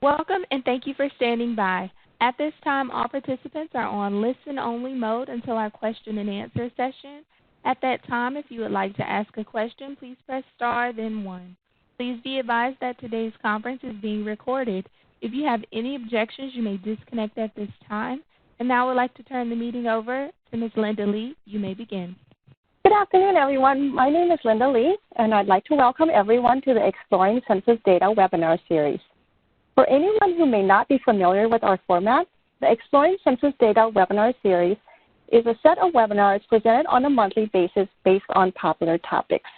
Welcome and thank you for standing by. At this time, all participants are on listen-only mode until our question and answer session. At that time, if you would like to ask a question, please press star then 1. Please be advised that today's conference is being recorded. If you have any objections, you may disconnect at this time. And now I would like to turn the meeting over to Ms. Linda Lee. You may begin. Good afternoon, everyone. My name is Linda Lee, and I'd like to welcome everyone to the Exploring Census Data webinar series. For anyone who may not be familiar with our format, the Exploring Census Data webinar series is a set of webinars presented on a monthly basis based on popular topics.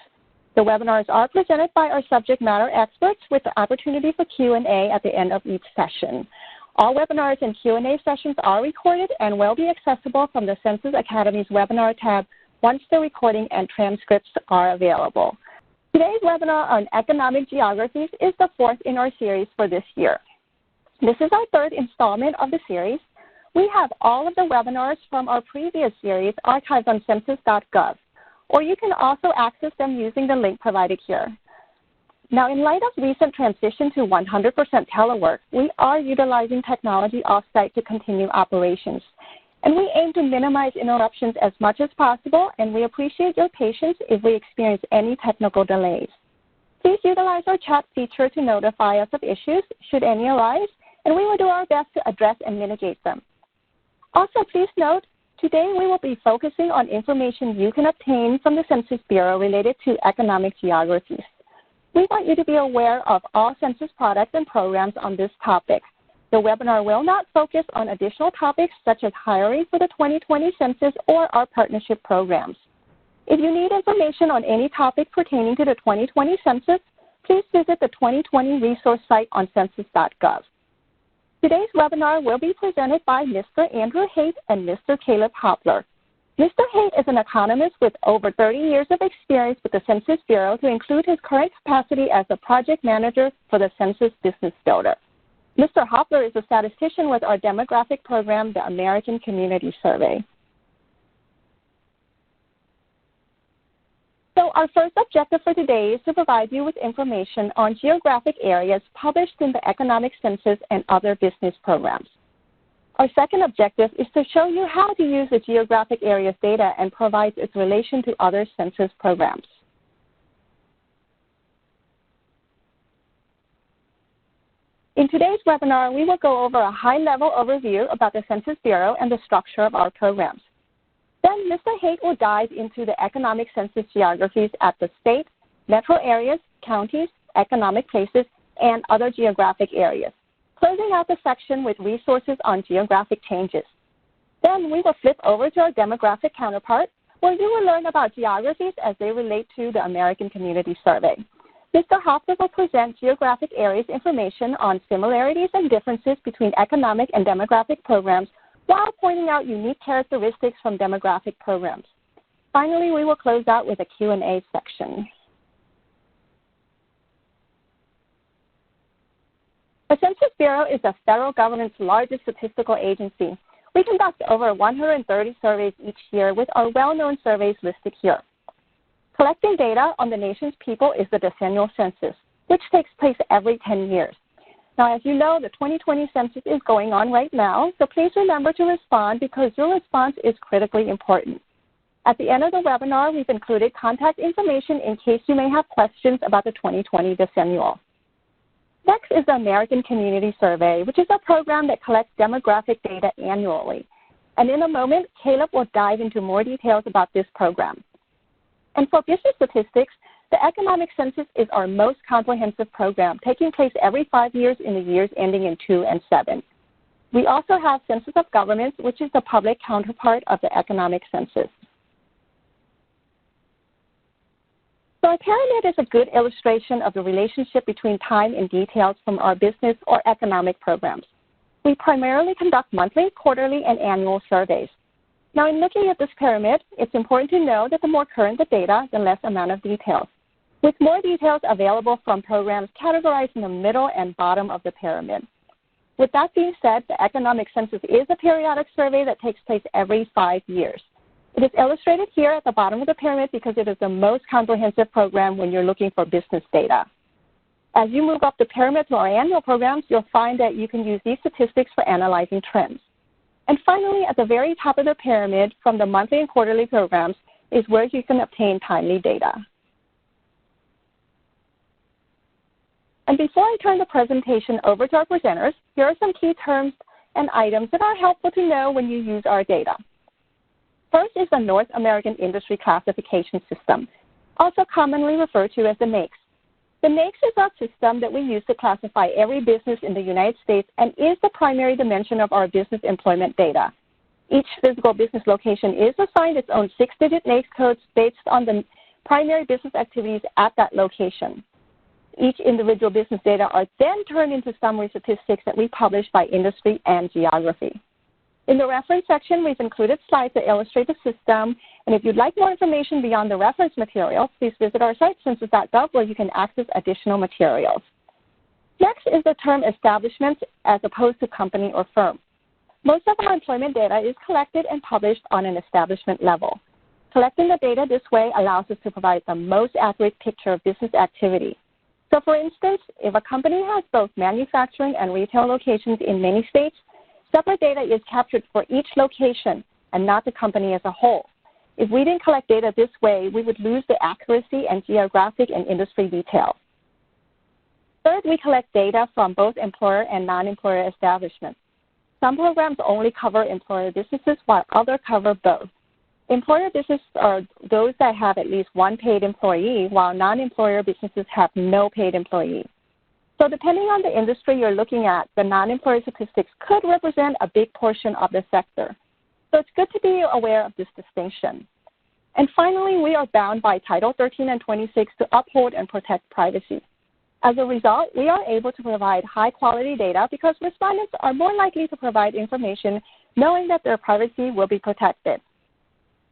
The webinars are presented by our subject matter experts with the opportunity for Q&A at the end of each session. All webinars and Q&A sessions are recorded and will be accessible from the Census Academy's webinar tab once the recording and transcripts are available. Today's webinar on economic geographies is the fourth in our series for this year. This is our third installment of the series. We have all of the webinars from our previous series archived on census.gov, or you can also access them using the link provided here. Now, in light of recent transition to 100% telework, we are utilizing technology offsite to continue operations. And we aim to minimize interruptions as much as possible, and we appreciate your patience if we experience any technical delays. Please utilize our chat feature to notify us of issues, should any arise, and we will do our best to address and mitigate them. Also, please note, today we will be focusing on information you can obtain from the Census Bureau related to economic geographies. We want you to be aware of all census products and programs on this topic. The webinar will not focus on additional topics such as hiring for the 2020 census or our partnership programs. If you need information on any topic pertaining to the 2020 census, please visit the 2020 resource site on census.gov. Today's webinar will be presented by Mr. Andrew Haight and Mr. Caleb Hopler. Mr. Haight is an economist with over 30 years of experience with the Census Bureau, to include his current capacity as a project manager for the Census Business Builder. Mr. Hopler is a statistician with our demographic program, the American Community Survey. So our first objective for today is to provide you with information on geographic areas published in the economic census and other business programs. Our second objective is to show you how to use the geographic areas data and provide its relation to other census programs. In today's webinar, we will go over a high-level overview about the Census Bureau and the structure of our programs. Then Mr. Haight will dive into the economic census geographies at the state, metro areas, counties, economic places, and other geographic areas, closing out the section with resources on geographic changes. Then we will flip over to our demographic counterpart, where you will learn about geographies as they relate to the American Community Survey. Mr. Hopler will present geographic areas information on similarities and differences between economic and demographic programs, while pointing out unique characteristics from demographic programs. Finally, we will close out with a Q&A section. The Census Bureau is the federal government's largest statistical agency. We conduct over 130 surveys each year, with our well-known surveys listed here. Collecting data on the nation's people is the decennial census, which takes place every 10 years. Now, as you know, the 2020 census is going on right now, so please remember to respond, because your response is critically important. At the end of the webinar, we've included contact information in case you may have questions about the 2020 decennial. Next is the American Community Survey, which is a program that collects demographic data annually. And in a moment, Caleb will dive into more details about this program. And for business statistics, the economic census is our most comprehensive program, taking place every 5 years in the years ending in 2 and 7. We also have Census of Governments, which is the public counterpart of the economic census. So a pyramid is a good illustration of the relationship between time and details from our business or economic programs. We primarily conduct monthly, quarterly, and annual surveys. Now, in looking at this pyramid, it's important to know that the more current the data, the less amount of details, with more details available from programs categorized in the middle and bottom of the pyramid. With that being said, the economic census is a periodic survey that takes place every 5 years. It is illustrated here at the bottom of the pyramid because it is the most comprehensive program when you're looking for business data. As you move up the pyramid to our annual programs, you'll find that you can use these statistics for analyzing trends. And finally, at the very top of the pyramid from the monthly and quarterly programs is where you can obtain timely data. And before I turn the presentation over to our presenters, here are some key terms and items that are helpful to know when you use our data. First is the North American Industry Classification System, also commonly referred to as the NAICS. The NAICS is our system that we use to classify every business in the United States and is the primary dimension of our business employment data. Each physical business location is assigned its own 6-digit NAICS codes based on the primary business activities at that location. Each individual business data are then turned into summary statistics that we publish by industry and geography. In the reference section, we've included slides that illustrate the system, and if you'd like more information beyond the reference materials, please visit our site, census.gov, where you can access additional materials. Next is the term establishment as opposed to company or firm. Most of our employment data is collected and published on an establishment level. Collecting the data this way allows us to provide the most accurate picture of business activity. So for instance, if a company has both manufacturing and retail locations in many states, separate data is captured for each location and not the company as a whole. If we didn't collect data this way, we would lose the accuracy and geographic and industry details. Third, we collect data from both employer and non-employer establishments. Some programs only cover employer businesses while others cover both. Employer businesses are those that have at least one paid employee, while non-employer businesses have no paid employee. So depending on the industry you're looking at, the non-employer statistics could represent a big portion of the sector. So it's good to be aware of this distinction. And finally, we are bound by Title 13 and 26 to uphold and protect privacy. As a result, we are able to provide high-quality data because respondents are more likely to provide information knowing that their privacy will be protected.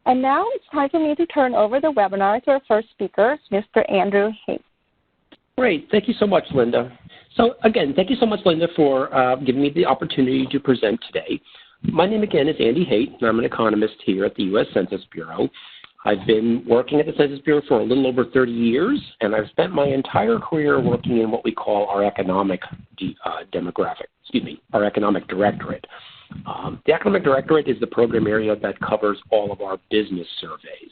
And now it's time for me to turn over the webinar to our first speaker, Mr. Andrew Haight. Great. Thank you so much, Linda. So again, thank you so much, Linda, for giving me the opportunity to present today. My name again is Andy Haight, and I'm an economist here at the U.S. Census Bureau. I've been working at the Census Bureau for a little over 30 years, and I've spent my entire career working in what we call our economic our economic directorate. The Economic Directorate is the program area that covers all of our business surveys.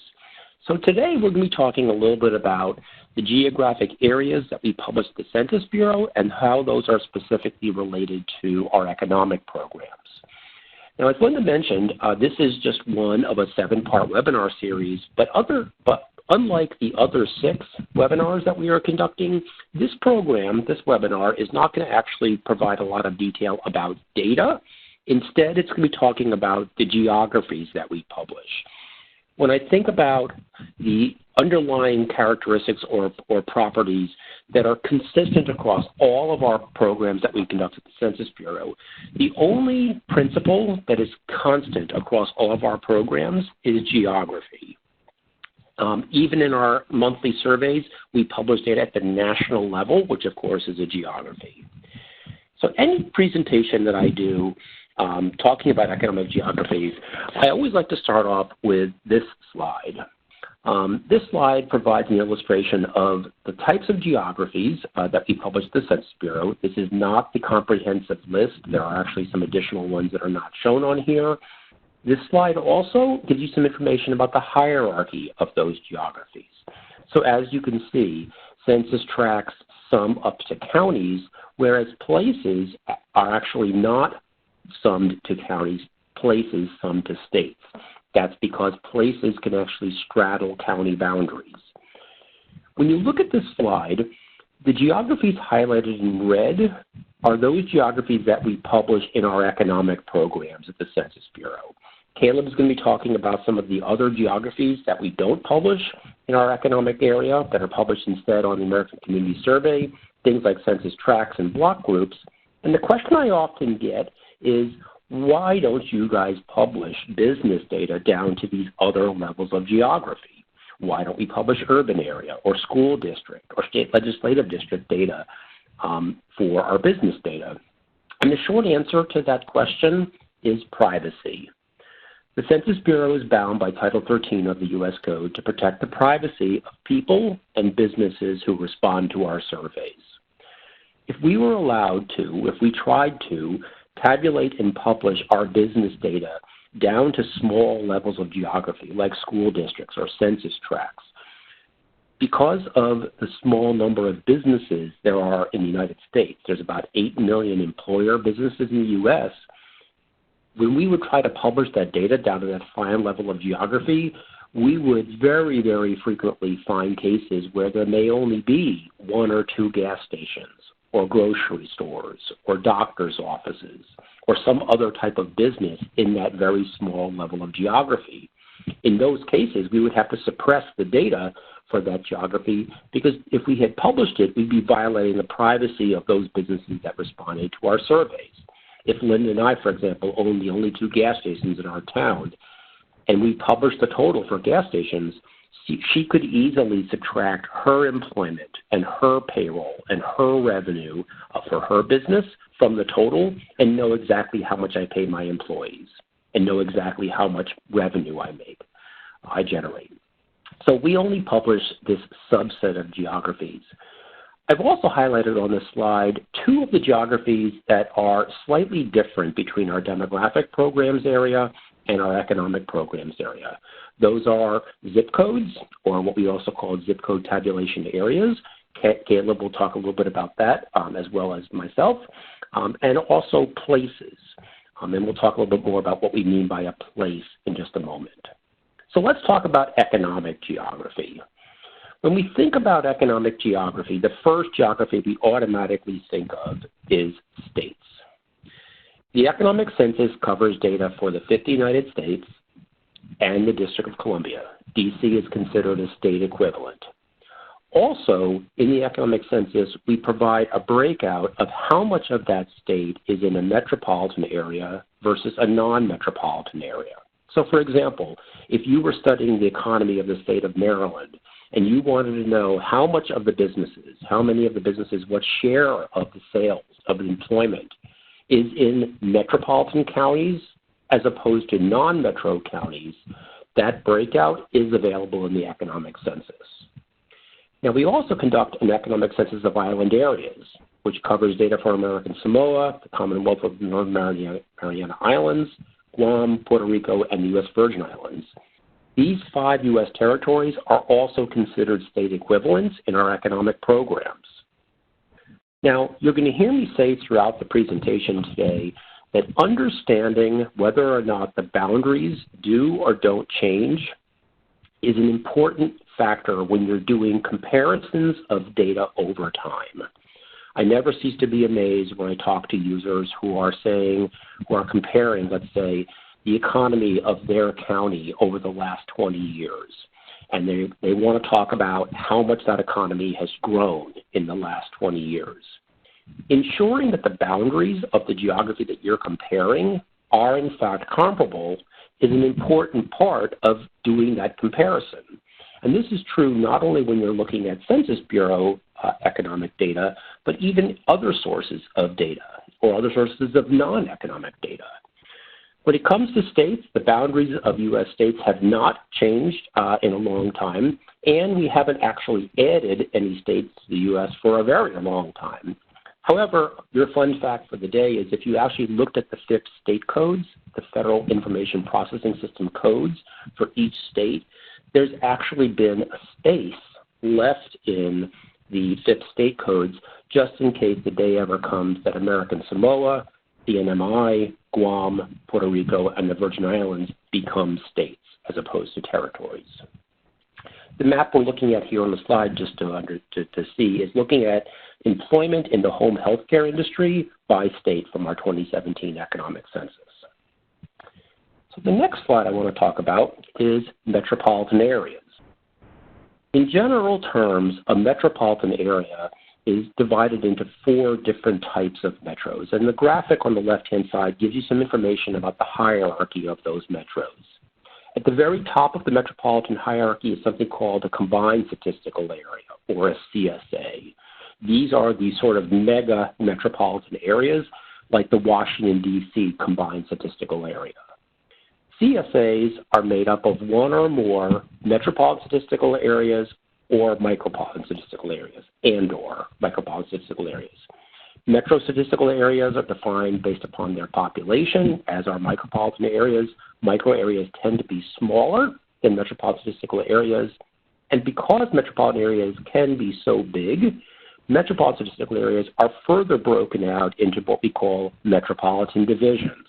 So today we're going to be talking a little bit about the geographic areas that we publish at the Census Bureau and how those are specifically related to our economic programs. Now, as Linda mentioned, this is just one of a 7-part webinar series, but unlike the other 6 webinars that we are conducting, this webinar is not going to actually provide a lot of detail about data. Instead, it's going to be talking about the geographies that we publish. When I think about the underlying characteristics or properties that are consistent across all of our programs that we conduct at the Census Bureau, the only principle that is constant across all of our programs is geography. Even in our monthly surveys, we publish data at the national level, which of course is a geography. So any presentation that I do talking about economic geographies, I always like to start off with this slide. This slide provides an illustration of the types of geographies that we publish at the Census Bureau. This is not the comprehensive list. There are actually some additional ones that are not shown on here. This slide also gives you some information about the hierarchy of those geographies. So as you can see, census tracts sum up to counties, whereas places are actually not summed to counties, places sum to states. That's because places can actually straddle county boundaries. When you look at this slide, the geographies highlighted in red are those geographies that we publish in our economic programs at the Census Bureau. Caleb is going to be talking about some of the other geographies that we don't publish in our economic area that are published instead on the American Community Survey, things like census tracts and block groups. And the question I often get is, why don't you guys publish business data down to these other levels of geography? Why don't we publish urban area or school district or state legislative district data for our business data? And the short answer to that question is privacy. The Census Bureau is bound by Title 13 of the U.S. Code to protect the privacy of people and businesses who respond to our surveys. If we were allowed to, if we tried to, tabulate and publish our business data down to small levels of geography, like school districts or census tracts, because of the small number of businesses there are in the United States, there's about 8 million employer businesses in the U.S., when we would try to publish that data down to that fine level of geography, we would very, very frequently find cases where there may only be 1 or 2 gas stations or grocery stores or doctor's offices or some other type of business in that very small level of geography. In those cases, we would have to suppress the data for that geography because if we had published it, we'd be violating the privacy of those businesses that responded to our surveys. If Linda and I, for example, own the only 2 gas stations in our town, and we published the total for gas stations, she could easily subtract her employment and her payroll and her revenue for her business from the total and know exactly how much I pay my employees and know exactly how much revenue I generate. So we only publish this subset of geographies. I've also highlighted on this slide 2 of the geographies that are slightly different between our demographic programs area and our economic programs area. Those are zip codes, or what we also call zip code tabulation areas. Caleb will talk a little bit about that as well as myself, and also places. And we'll talk a little bit more about what we mean by a place in just a moment. So let's talk about economic geography. When we think about economic geography, the first geography we automatically think of is states. The economic census covers data for the 50 United States and the District of Columbia. DC is considered a state equivalent. Also, in the economic census, we provide a breakout of how much of that state is in a metropolitan area versus a non-metropolitan area. So, for example, if you were studying the economy of the state of Maryland and you wanted to know how much of the businesses, how many of the businesses, what share of the sales, of the employment is in metropolitan counties as opposed to non-metro counties, that breakout is available in the economic census. Now, we also conduct an economic census of island areas, which covers data for American Samoa, the Commonwealth of the Northern Mariana Islands, Guam, Puerto Rico, and the U.S. Virgin Islands. These 5 U.S. territories are also considered state equivalents in our economic programs. Now, you're going to hear me say throughout the presentation today that understanding whether or not the boundaries do or don't change is an important factor when you're doing comparisons of data over time. I never cease to be amazed when I talk to users who are comparing, let's say, the economy of their county over the last 20 years. And they want to talk about how much that economy has grown in the last 20 years. Ensuring that the boundaries of the geography that you're comparing are in fact comparable is an important part of doing that comparison. And this is true not only when you're looking at Census Bureau economic data, but even other sources of data or other sources of non-economic data. When it comes to states, the boundaries of U.S. states have not changed in a long time, and we haven't actually added any states to the U.S. for a very long time. However, your fun fact for the day is if you actually looked at the FIPS state codes, the Federal Information Processing System codes for each state, there's actually been a space left in the FIPS state codes just in case the day ever comes that American Samoa, the NMI, Guam, Puerto Rico, and the Virgin Islands become states as opposed to territories. The map we're looking at here on the slide, just to see, is looking at employment in the home healthcare industry by state from our 2017 economic census. So the next slide I want to talk about is metropolitan areas. In general terms, a metropolitan area is divided into 4 different types of metros, and the graphic on the left-hand side gives you some information about the hierarchy of those metros. At the very top of the metropolitan hierarchy is something called a combined statistical area, or a CSA. These are the sort of mega metropolitan areas like the Washington, D.C. combined statistical area. CSAs are made up of 1 or more metropolitan statistical areas or micropolitan statistical areas, and/or micropolitan statistical areas. Metro statistical areas are defined based upon their population, as are micropolitan areas. Micro areas tend to be smaller than metropolitan statistical areas. And because metropolitan areas can be so big, metropolitan statistical areas are further broken out into what we call metropolitan divisions.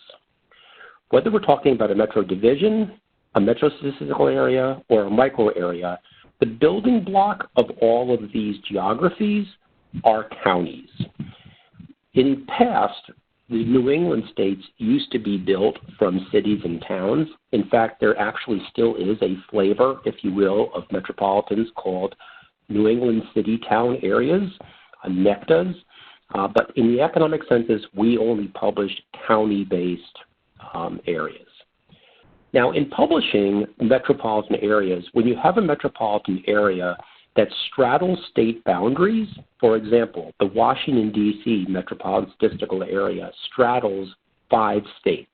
Whether we're talking about a metro division, a metro statistical area, or a micro area, the building block of all of these geographies are counties. In the past, the New England states used to be built from cities and towns. In fact, there actually still is a flavor, if you will, of metropolitans called New England city-town areas, NECTAs. But in the economic census, we only published county-based areas. Now, in publishing metropolitan areas, when you have a metropolitan area that straddles state boundaries, for example, the Washington, D.C. metropolitan statistical area straddles 5 states.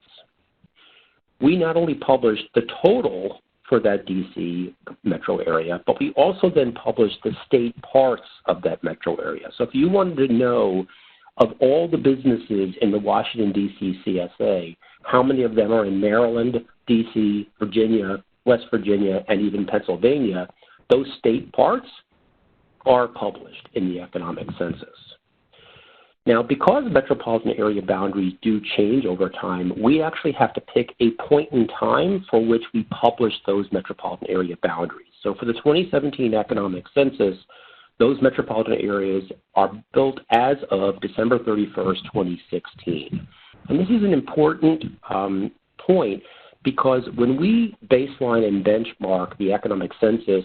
We not only published the total for that D.C. metro area, but we also then published the state parts of that metro area. So if you wanted to know of all the businesses in the Washington, D.C. CSA, how many of them are in Maryland, D.C., Virginia, West Virginia, and even Pennsylvania, those state parts are published in the economic census. Now, because metropolitan area boundaries do change over time, we actually have to pick a point in time for which we publish those metropolitan area boundaries. So for the 2017 economic census, those metropolitan areas are built as of December 31st, 2016. And this is an important point because when we baseline and benchmark the economic census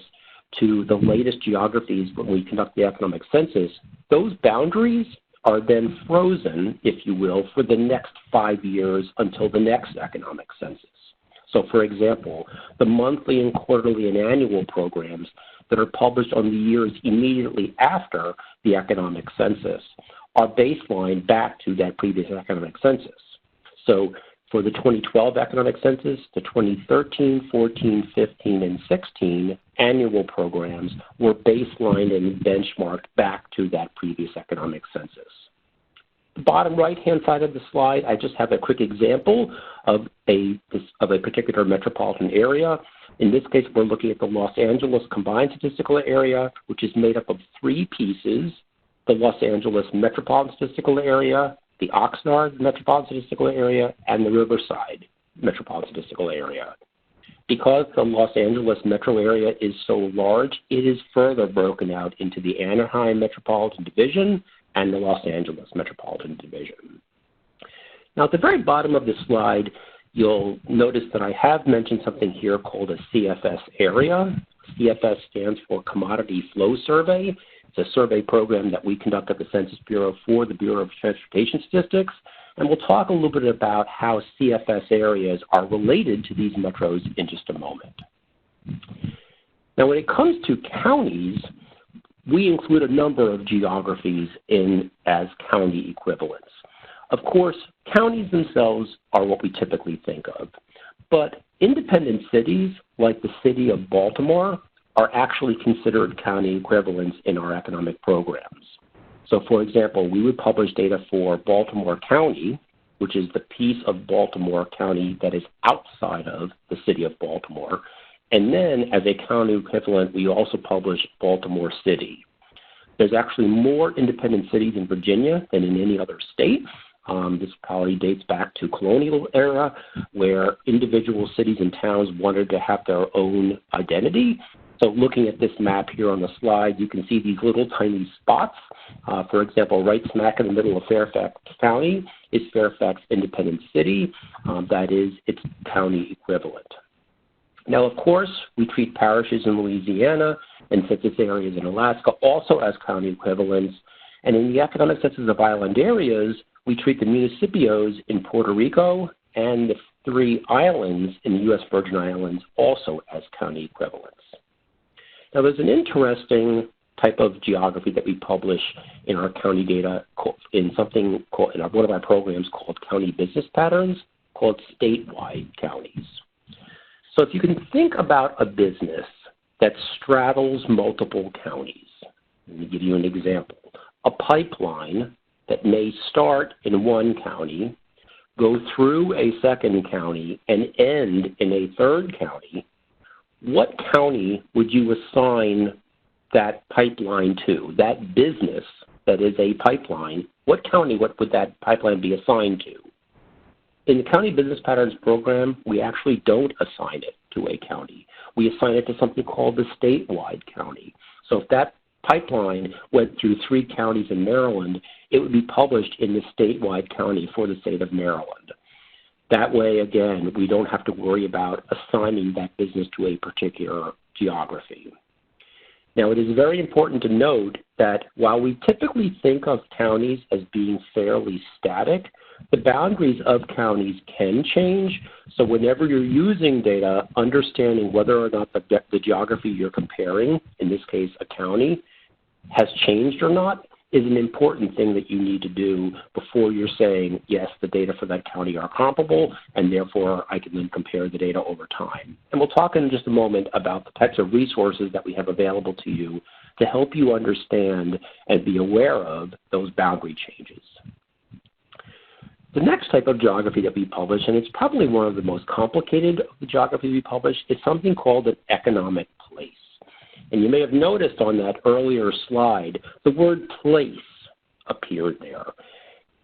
to the latest geographies when we conduct the economic census, those boundaries are then frozen, if you will, for the next 5 years until the next economic census. So, for example, the monthly and quarterly and annual programs that are published on the years immediately after the economic census are baselined back to that previous economic census. So for the 2012 economic census, the 2013, 14, 15, and 16 annual programs were baselined and benchmarked back to that previous economic census. The bottom right-hand side of the slide, I just have a quick example of a particular metropolitan area. In this case, we're looking at the Los Angeles Combined Statistical Area, which is made up of 3 pieces: the Los Angeles Metropolitan Statistical Area, the Oxnard Metropolitan Statistical Area, and the Riverside Metropolitan Statistical Area. Because the Los Angeles metro area is so large, it is further broken out into the Anaheim Metropolitan Division and the Los Angeles Metropolitan Division. Now, at the very bottom of the slide, you'll notice that I have mentioned something here called a CFS area. CFS stands for Commodity Flow Survey. It's a survey program that we conduct at the Census Bureau for the Bureau of Transportation Statistics, and we'll talk a little bit about how CFS areas are related to these metros in just a moment. Now, when it comes to counties, we include a number of geographies as county equivalents. Of course, counties themselves are what we typically think of, but independent cities like the city of Baltimore are actually considered county equivalents in our economic programs. So, for example, we would publish data for Baltimore County, which is the piece of Baltimore County that is outside of the city of Baltimore. And then, as a county equivalent, we also publish Baltimore City. There's actually more independent cities in Virginia than in any other state. This probably dates back to colonial era, where individual cities and towns wanted to have their own identity. So looking at this map here on the slide, you can see these little tiny spots. For example, right smack in the middle of Fairfax County is Fairfax Independent City. That is its county equivalent. Now, of course, we treat parishes in Louisiana and census areas in Alaska also as county equivalents. And in the economic census of island areas, we treat the municipios in Puerto Rico and the 3 islands in the U.S. Virgin Islands also as county equivalents. Now, there's an interesting type of geography that we publish in our county data in one of our programs called County Business Patterns, called statewide counties. So if you can think about a business that straddles multiple counties, let me give you an example. A pipeline that may start in one county, go through a second county, and end in a third county, what county would you assign that pipeline to? That business that is a pipeline, what county would that pipeline be assigned to? In the County Business Patterns program, we actually don't assign it to a county. We assign it to something called the statewide county. So if that pipeline went through 3 counties in Maryland, it would be published in the statewide county for the state of Maryland. That way, again, we don't have to worry about assigning that business to a particular geography. Now, it is very important to note that while we typically think of counties as being fairly static, the boundaries of counties can change. So whenever you're using data, understanding whether or not the geography you're comparing, in this case a county, has changed or not is an important thing that you need to do before you're saying, yes, the data for that county are comparable, and therefore I can then compare the data over time. And we'll talk in just a moment about the types of resources that we have available to you to help you understand and be aware of those boundary changes. The next type of geography that we publish, and it's probably one of the most complicated of the geography we publish, is something called an economic place. And you may have noticed on that earlier slide, the word place appeared there.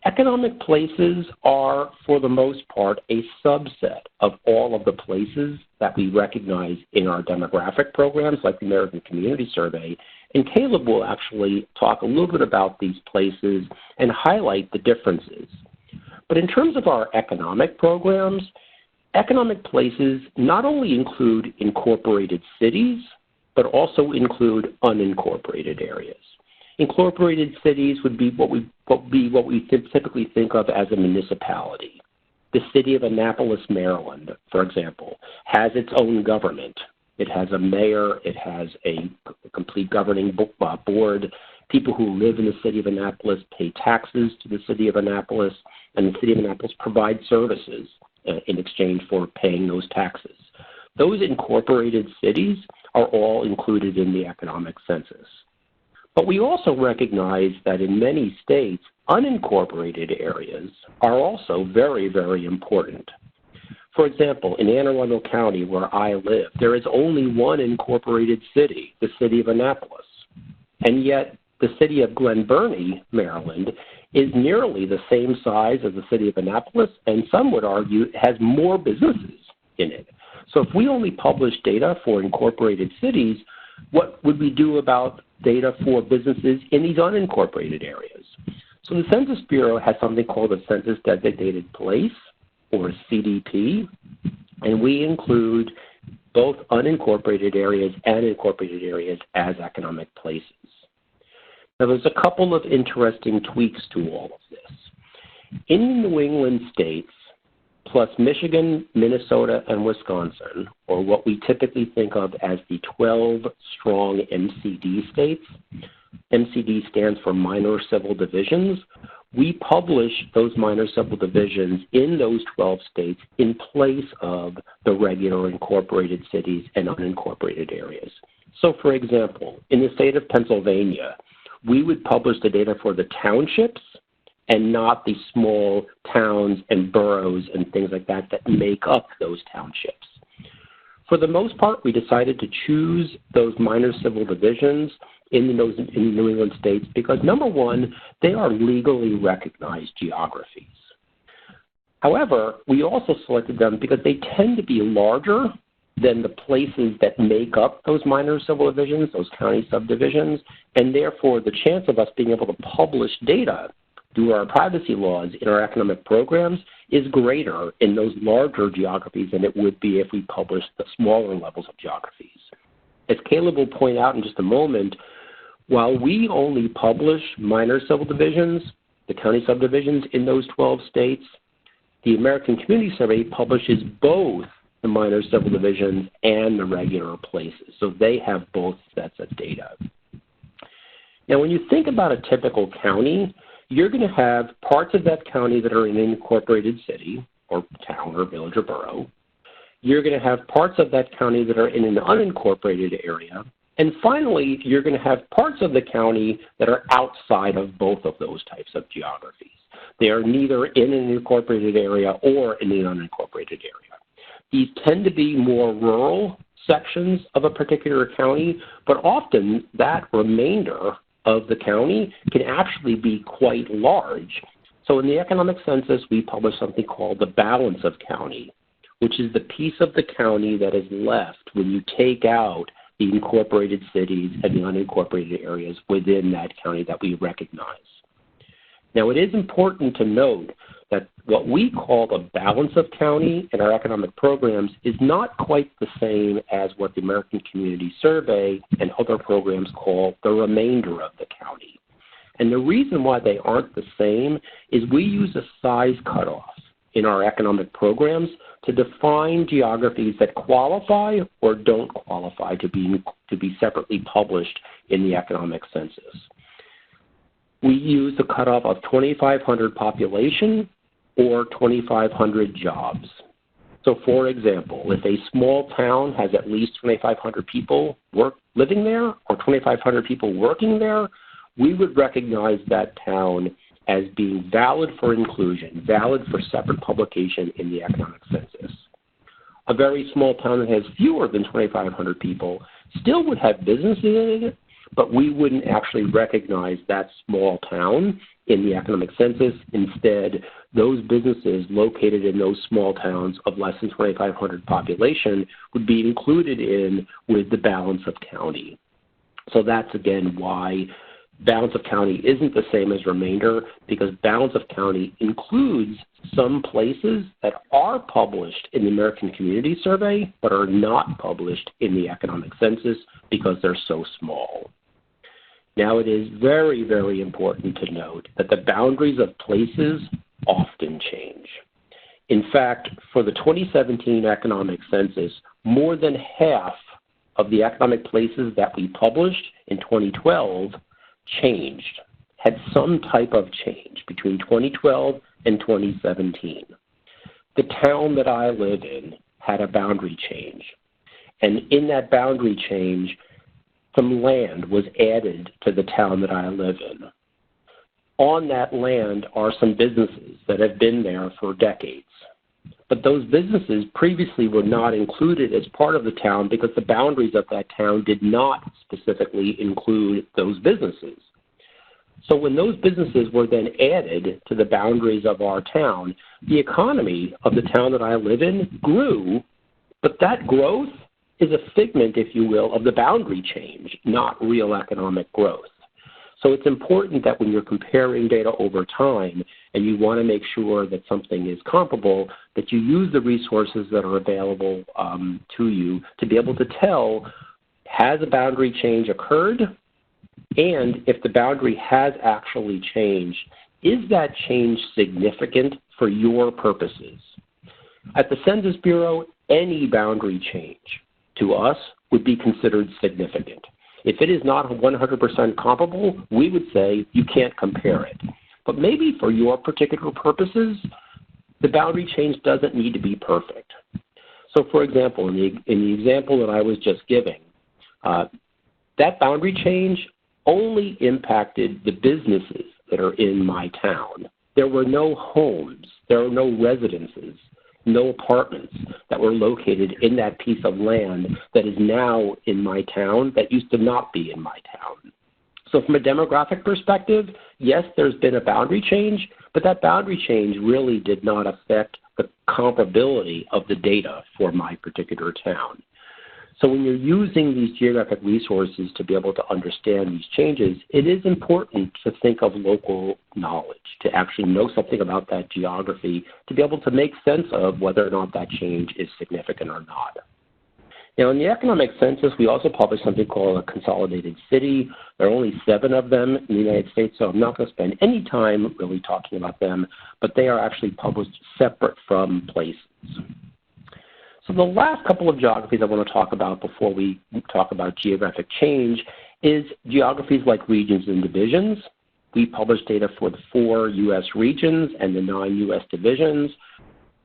Economic places are, for the most part, a subset of all of the places that we recognize in our demographic programs like the American Community Survey. And Caleb will actually talk a little bit about these places and highlight the differences. But in terms of our economic programs, economic places not only include incorporated cities, but also include unincorporated areas. Incorporated cities would be what we typically think of as a municipality. The city of Annapolis, Maryland, for example, has its own government. It has a mayor. It has a complete governing board. People who live in the city of Annapolis pay taxes to the city of Annapolis, and the city of Annapolis provides services in exchange for paying those taxes. Those incorporated cities are all included in the economic census. But we also recognize that in many states, unincorporated areas are also very, very important. For example, in Anne Arundel County, where I live, there is only one incorporated city, the city of Annapolis. And yet, the city of Glen Burnie, Maryland, is nearly the same size as the city of Annapolis, and some would argue has more businesses in it. So if we only publish data for incorporated cities, what would we do about data for businesses in these unincorporated areas? So the Census Bureau has something called a Census Designated Place, or CDP, and we include both unincorporated areas and incorporated areas as economic places. Now, there's a couple of interesting tweaks to all of this. In the New England states, plus Michigan, Minnesota, and Wisconsin, or what we typically think of as the 12 strong MCD states, MCD stands for minor civil divisions, we publish those minor civil divisions in those 12 states in place of the regular incorporated cities and unincorporated areas. So, for example, in the state of Pennsylvania, we would publish the data for the townships and not the small towns and boroughs and things like that that make up those townships. For the most part, we decided to choose those minor civil divisions in New England states because, number one, they are legally recognized geographies. However, we also selected them because they tend to be larger than the places that make up those minor civil divisions, those county subdivisions, and therefore the chance of us being able to publish data due to our privacy laws in our economic programs is greater in those larger geographies than it would be if we published the smaller levels of geographies. As Caleb will point out in just a moment, while we only publish minor civil divisions, the county subdivisions in those 12 states, the American Community Survey publishes both the minor civil divisions and the regular places. So they have both sets of data. Now, when you think about a typical county, you're going to have parts of that county that are in an incorporated city or town or village or borough. You're going to have parts of that county that are in an unincorporated area, And finally, you're going to have parts of the county that are outside of both of those types of geographies. They are neither in an incorporated area or in an unincorporated area. These tend to be more rural sections of a particular county, but often that remainder of the county can actually be quite large. So in the economic census, we publish something called the balance of county, which is the piece of the county that is left when you take out the incorporated cities and the unincorporated areas within that county that we recognize. Now, it is important to note that what we call the balance of county in our economic programs is not quite the same as what the American Community Survey and other programs call the remainder of the county. And the reason why they aren't the same is we use a size cutoff in our economic programs to define geographies that qualify or don't qualify to be separately published in the economic census. We use the cutoff of 2,500 population or 2,500 jobs. So for example, if a small town has at least 2,500 people living there or 2,500 people working there, we would recognize that town as being valid for inclusion, valid for separate publication in the economic census. A very small town that has fewer than 2,500 people still would have businesses in it, but we wouldn't actually recognize that small town in the economic census. Instead, those businesses located in those small towns of less than 2,500 population would be included in with the balance of county. So that's, again, why balance of county isn't the same as remainder, because balance of county includes some places that are published in the American Community Survey but are not published in the economic census because they're so small. Now, it is very, very important to note that the boundaries of places often change. In fact, for the 2017 economic census, more than half of the economic places that we published in 2012 changed, had some type of change between 2012 and 2017. The town that I live in had a boundary change, and in that boundary change, some land was added to the town that I live in. On that land are some businesses that have been there for decades. But those businesses previously were not included as part of the town because the boundaries of that town did not specifically include those businesses. So when those businesses were then added to the boundaries of our town, the economy of the town that I live in grew, but that growth is a figment, if you will, of the boundary change, not real economic growth. So it's important that when you're comparing data over time and you want to make sure that something is comparable, that you use the resources that are available to you to be able to tell, has a boundary change occurred? And if the boundary has actually changed, is that change significant for your purposes? At the Census Bureau, any boundary change to us would be considered significant. If it is not 100% comparable, we would say you can't compare it. But maybe for your particular purposes, the boundary change doesn't need to be perfect. So for example, in the example that I was just giving, that boundary change only impacted the businesses that are in my town. There were no homes, there were no residences, no apartments that were located in that piece of land that is now in my town that used to not be in my town. So from a demographic perspective, yes, there's been a boundary change, but that boundary change really did not affect the comparability of the data for my particular town. So when you're using these geographic resources to be able to understand these changes, it is important to think of local knowledge, to actually know something about that geography, to be able to make sense of whether or not that change is significant or not. Now, in the economic census, we also publish something called a consolidated city. There are only 7 of them in the United States, so I'm not going to spend any time really talking about them, but they are actually published separate from places. So the last couple of geographies I want to talk about before we talk about geographic change is geographies like regions and divisions. We publish data for the 4 U.S. regions and the 9 U.S. divisions.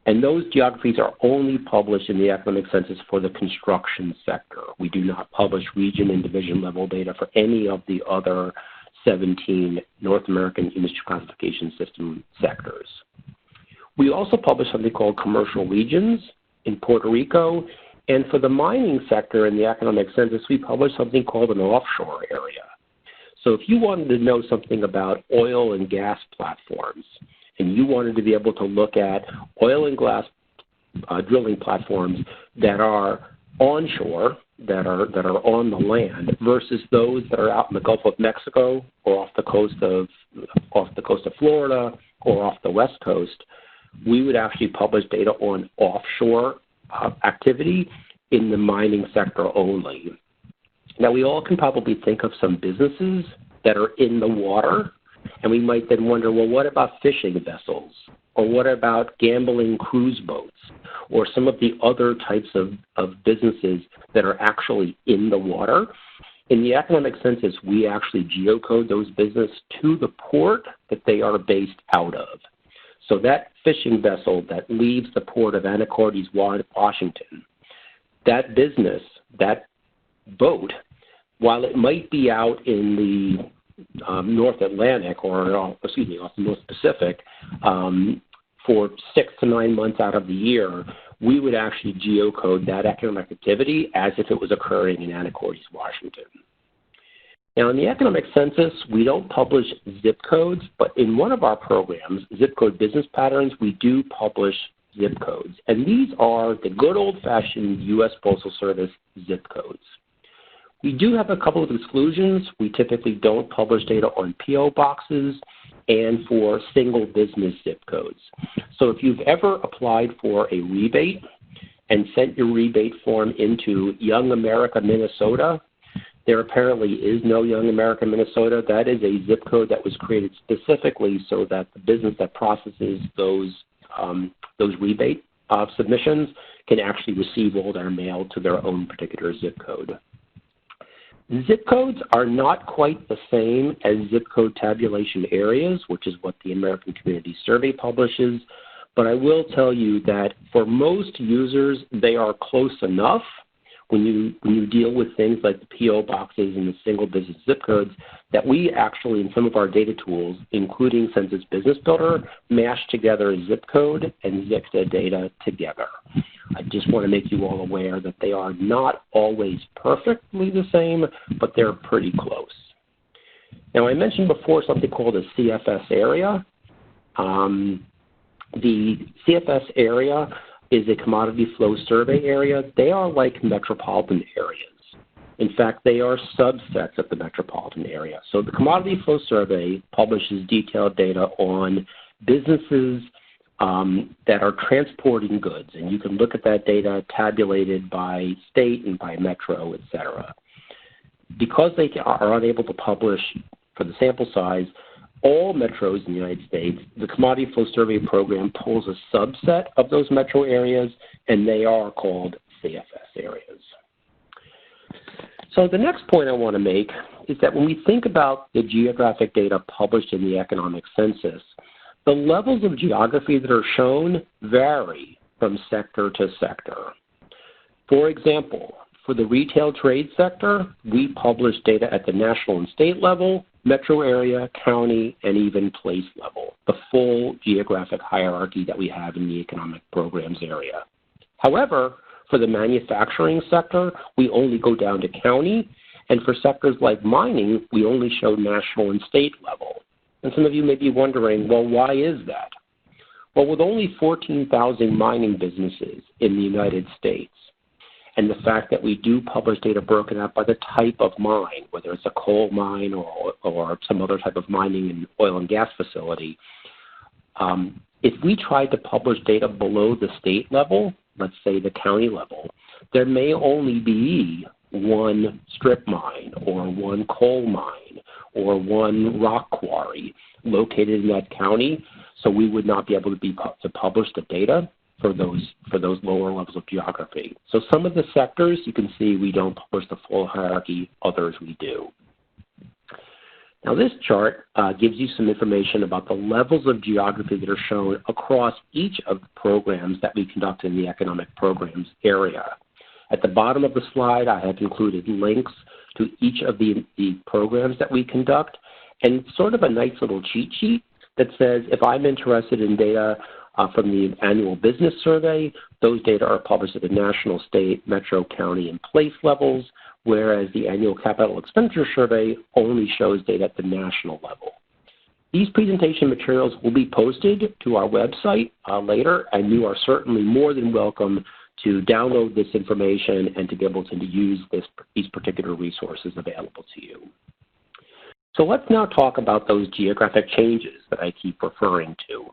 And those geographies are only published in the economic census for the construction sector. We do not publish region and division level data for any of the other 17 North American industry classification system sectors. We also publish something called commercial regions in Puerto Rico, and for the mining sector in the economic census, we publish something called an offshore area. So if you wanted to know something about oil and gas platforms, and you wanted to be able to look at oil and gas drilling platforms that are onshore, that are on the land, versus those that are out in the Gulf of Mexico or off the coast of Florida or off the West Coast, we would actually publish data on offshore activity in the mining sector only. Now, we all can probably think of some businesses that are in the water, and we might then wonder, well, what about fishing vessels? Or what about gambling cruise boats? Or some of the other types of businesses that are actually in the water? In the economic census, we actually geocode those businesses to the port that they are based out of. So that fishing vessel that leaves the port of Anacortes, Washington, that business, that boat, while it might be out in the North Atlantic off the North Pacific for 6 to 9 months out of the year, we would actually geocode that economic activity as if it was occurring in Anacortes, Washington. Now, in the economic census, we don't publish zip codes, but in one of our programs, Zip Code Business Patterns, we do publish zip codes. And these are the good old-fashioned U.S. Postal Service zip codes. We do have a couple of exclusions. We typically don't publish data on P.O. boxes and for single business zip codes. So if you've ever applied for a rebate and sent your rebate form into Young America, Minnesota, there apparently is no Young America, Minnesota. That is a zip code that was created specifically so that the business that processes those rebate submissions can actually receive all their mail to their own particular zip code. Zip codes are not quite the same as zip code tabulation areas, which is what the American Community Survey publishes, but I will tell you that for most users, they are close enough when you deal with things like the P.O. boxes and the single business zip codes that we actually, in some of our data tools, including Census Business Builder, mash together zip code and ZICTA data together. I just want to make you all aware that they are not always perfectly the same, but they're pretty close. Now, I mentioned before something called a CFS area. The CFS area is a commodity flow survey area. They are like metropolitan areas. In fact, they are subsets of the metropolitan area. So the commodity flow survey publishes detailed data on businesses that are transporting goods, and you can look at that data tabulated by state and by metro, et cetera. Because they are unable to publish for the sample size all metros in the United States, the Commodity Flow Survey Program pulls a subset of those metro areas, and they are called CFS areas. So the next point I want to make is that when we think about the geographic data published in the economic census, the levels of geography that are shown vary from sector to sector. For example, for the retail trade sector, we publish data at the national and state level, metro area, county, and even place level, the full geographic hierarchy that we have in the economic programs area. However, for the manufacturing sector, we only go down to county, and for sectors like mining, we only show national and state level. And some of you may be wondering, well, why is that? Well, with only 14,000 mining businesses in the United States, and the fact that we do publish data broken out by the type of mine, whether it's a coal mine or some other type of mining and oil and gas facility, if we tried to publish data below the state level, let's say the county level, there may only be one strip mine or one coal mine or one rock quarry located in that county, so we would not be able to publish the data for those lower levels of geography. So some of the sectors, you can see we don't publish the full hierarchy, others we do. Now this chart gives you some information about the levels of geography that are shown across each of the programs that we conduct in the economic programs area. At the bottom of the slide, I have included links to each of the programs that we conduct, and sort of a nice little cheat sheet that says if I'm interested in data from the annual business survey, those data are published at the national, state, metro, county, and place levels, whereas the annual capital expenditure survey only shows data at the national level. These presentation materials will be posted to our website later, and you are certainly more than welcome to download this information and to be able to use these particular resources available to you. So let's now talk about those geographic changes that I keep referring to.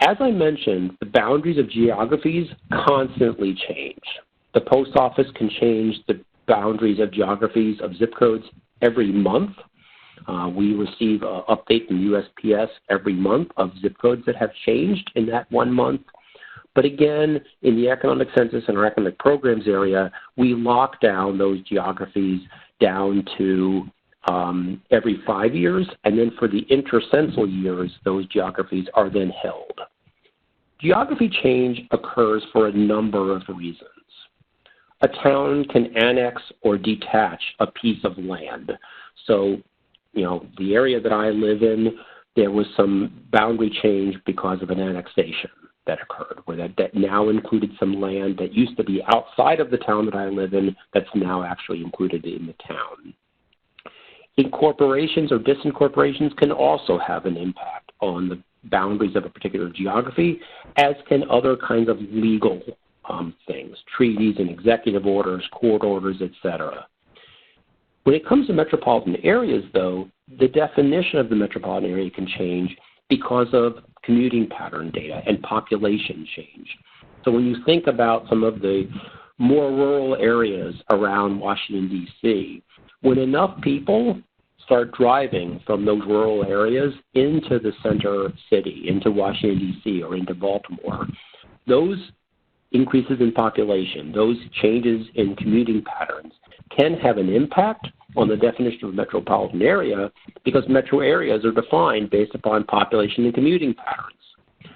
As I mentioned, the boundaries of geographies constantly change. The post office can change the boundaries of geographies of zip codes every month. We receive an update from USPS every month of zip codes that have changed in that 1 month. But again, in the economic census and our economic programs area, we lock down those geographies down to every 5 years, and then for the intercensal years, those geographies are then held. Geography change occurs for a number of reasons. A town can annex or detach a piece of land. So, the area that I live in, there was some boundary change because of an annexation that occurred, where that now included some land that used to be outside of the town that I live in that's now actually included in the town. Incorporations or disincorporations can also have an impact on the boundaries of a particular geography, as can other kinds of legal things, treaties and executive orders, court orders, etc. When it comes to metropolitan areas, though, the definition of the metropolitan area can change because of commuting pattern data and population change. So when you think about some of the more rural areas around Washington, D.C., when enough people start driving from those rural areas into the center city, into Washington, D.C., or into Baltimore, those increases in population, those changes in commuting patterns can have an impact on the definition of a metropolitan area because metro areas are defined based upon population and commuting patterns.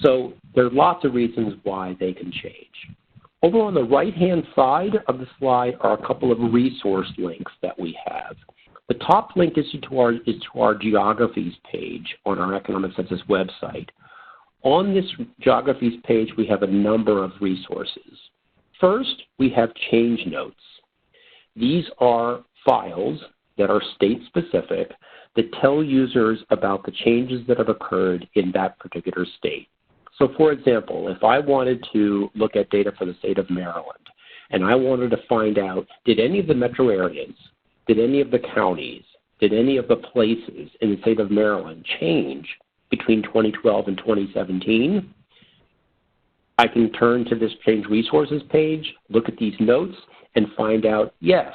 So there's lots of reasons why they can change. Over on the right-hand side of the slide are a couple of resource links that we have. The top link is to our geographies page on our Economic Census website. On this geographies page, we have a number of resources. First, we have change notes. These are files that are state-specific that tell users about the changes that have occurred in that particular state. So, for example, if I wanted to look at data for the state of Maryland, and I wanted to find out, did any of the metro areas, did any of the counties, did any of the places in the state of Maryland change between 2012 and 2017? I can turn to this Change Resources page, look at these notes, and find out, yes,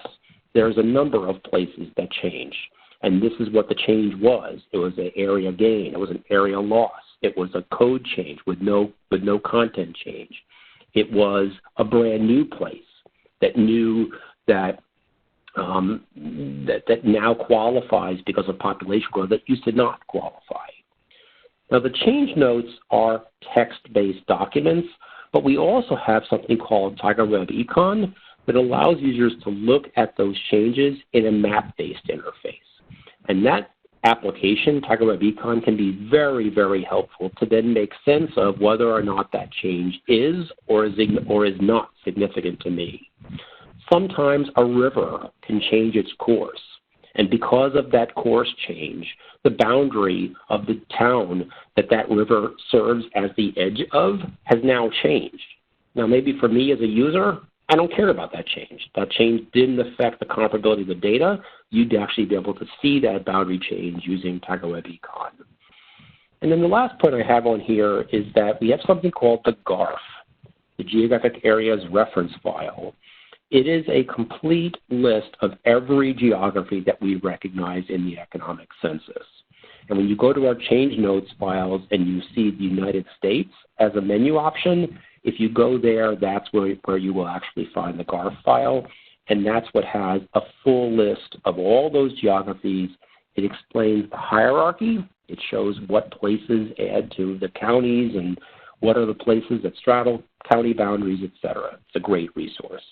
there's a number of places that changed. And this is what the change was. It was an area gain. It was an area loss. It was a code change with no content change. It was a brand new place that knew that that now qualifies because of population growth that used to not qualify. Now, the change notes are text-based documents, but we also have something called Tiger Web Econ that allows users to look at those changes in a map-based interface. And that application, Tiger Web Econ, can be very, very helpful to then make sense of whether or not that change is or is not significant to me. Sometimes a river can change its course, and because of that course change, the boundary of the town that river serves as the edge of has now changed. Now, maybe for me as a user, I don't care about that change. That change didn't affect the comparability of the data. You'd actually be able to see that boundary change using Tiger Web Econ. And then the last point I have on here is that we have something called the GARF, the Geographic Areas Reference File. It is a complete list of every geography that we recognize in the economic census. And when you go to our change notes files and you see the United States as a menu option, if you go there, that's where you will actually find the GARF file. And that's what has a full list of all those geographies It explains the hierarchy. It shows what places add to the counties and what are the places that straddle county boundaries, etc. It's a great resource.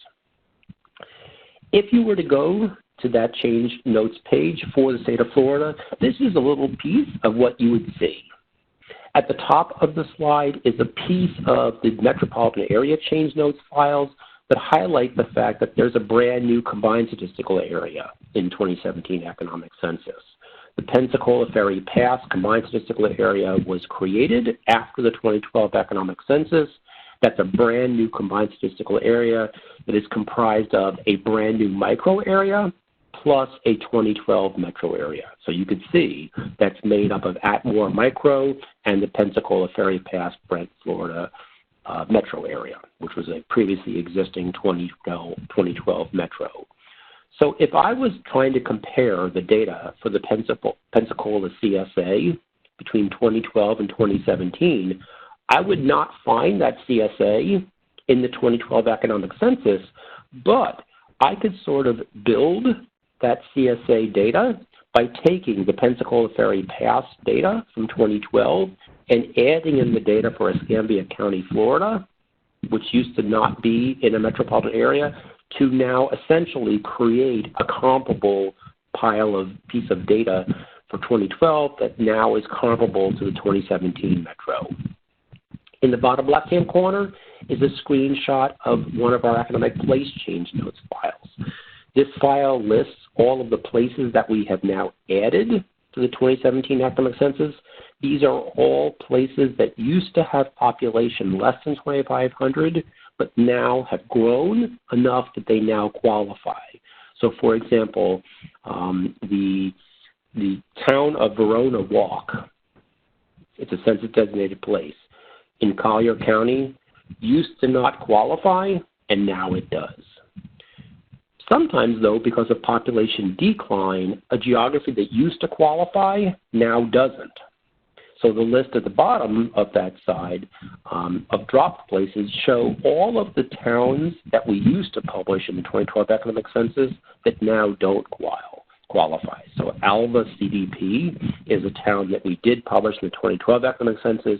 If you were to go to that change notes page for the state of Florida, this is a little piece of what you would see. At the top of the slide is a piece of the metropolitan area change notes files that highlight the fact that there's a brand new combined statistical area in 2017 economic census. The Pensacola Ferry Pass combined statistical area was created after the 2012 economic census. That's a brand new combined statistical area that is comprised of a brand new micro area plus a 2012 metro area. So you could see that's made up of Atmore Micro and the Pensacola Ferry Pass, Brent, Florida metro area, which was a previously existing 2012 metro. So if I was trying to compare the data for the Pensacola CSA between 2012 and 2017, I would not find that CSA in the 2012 economic census, but I could sort of build that CSA data by taking the Pensacola Ferry Pass data from 2012 and adding in the data for Escambia County, Florida, which used to not be in a metropolitan area, to now essentially create a comparable piece of data for 2012 that now is comparable to the 2017 metro. In the bottom left-hand corner is a screenshot of one of our economic place change notes files. This file lists all of the places that we have now added to the 2017 economic census. These are all places that used to have population less than 2,500, but now have grown enough that they now qualify. So, for example, the town of Verona Walk, it's a census-designated place in Collier County, used to not qualify, and now it does. Sometimes, though, because of population decline, a geography that used to qualify now doesn't. So the list at the bottom of that side of dropped places show all of the towns that we used to publish in the 2012 economic census that now don't qualify. So Alva CDP is a town that we did publish in the 2012 economic census.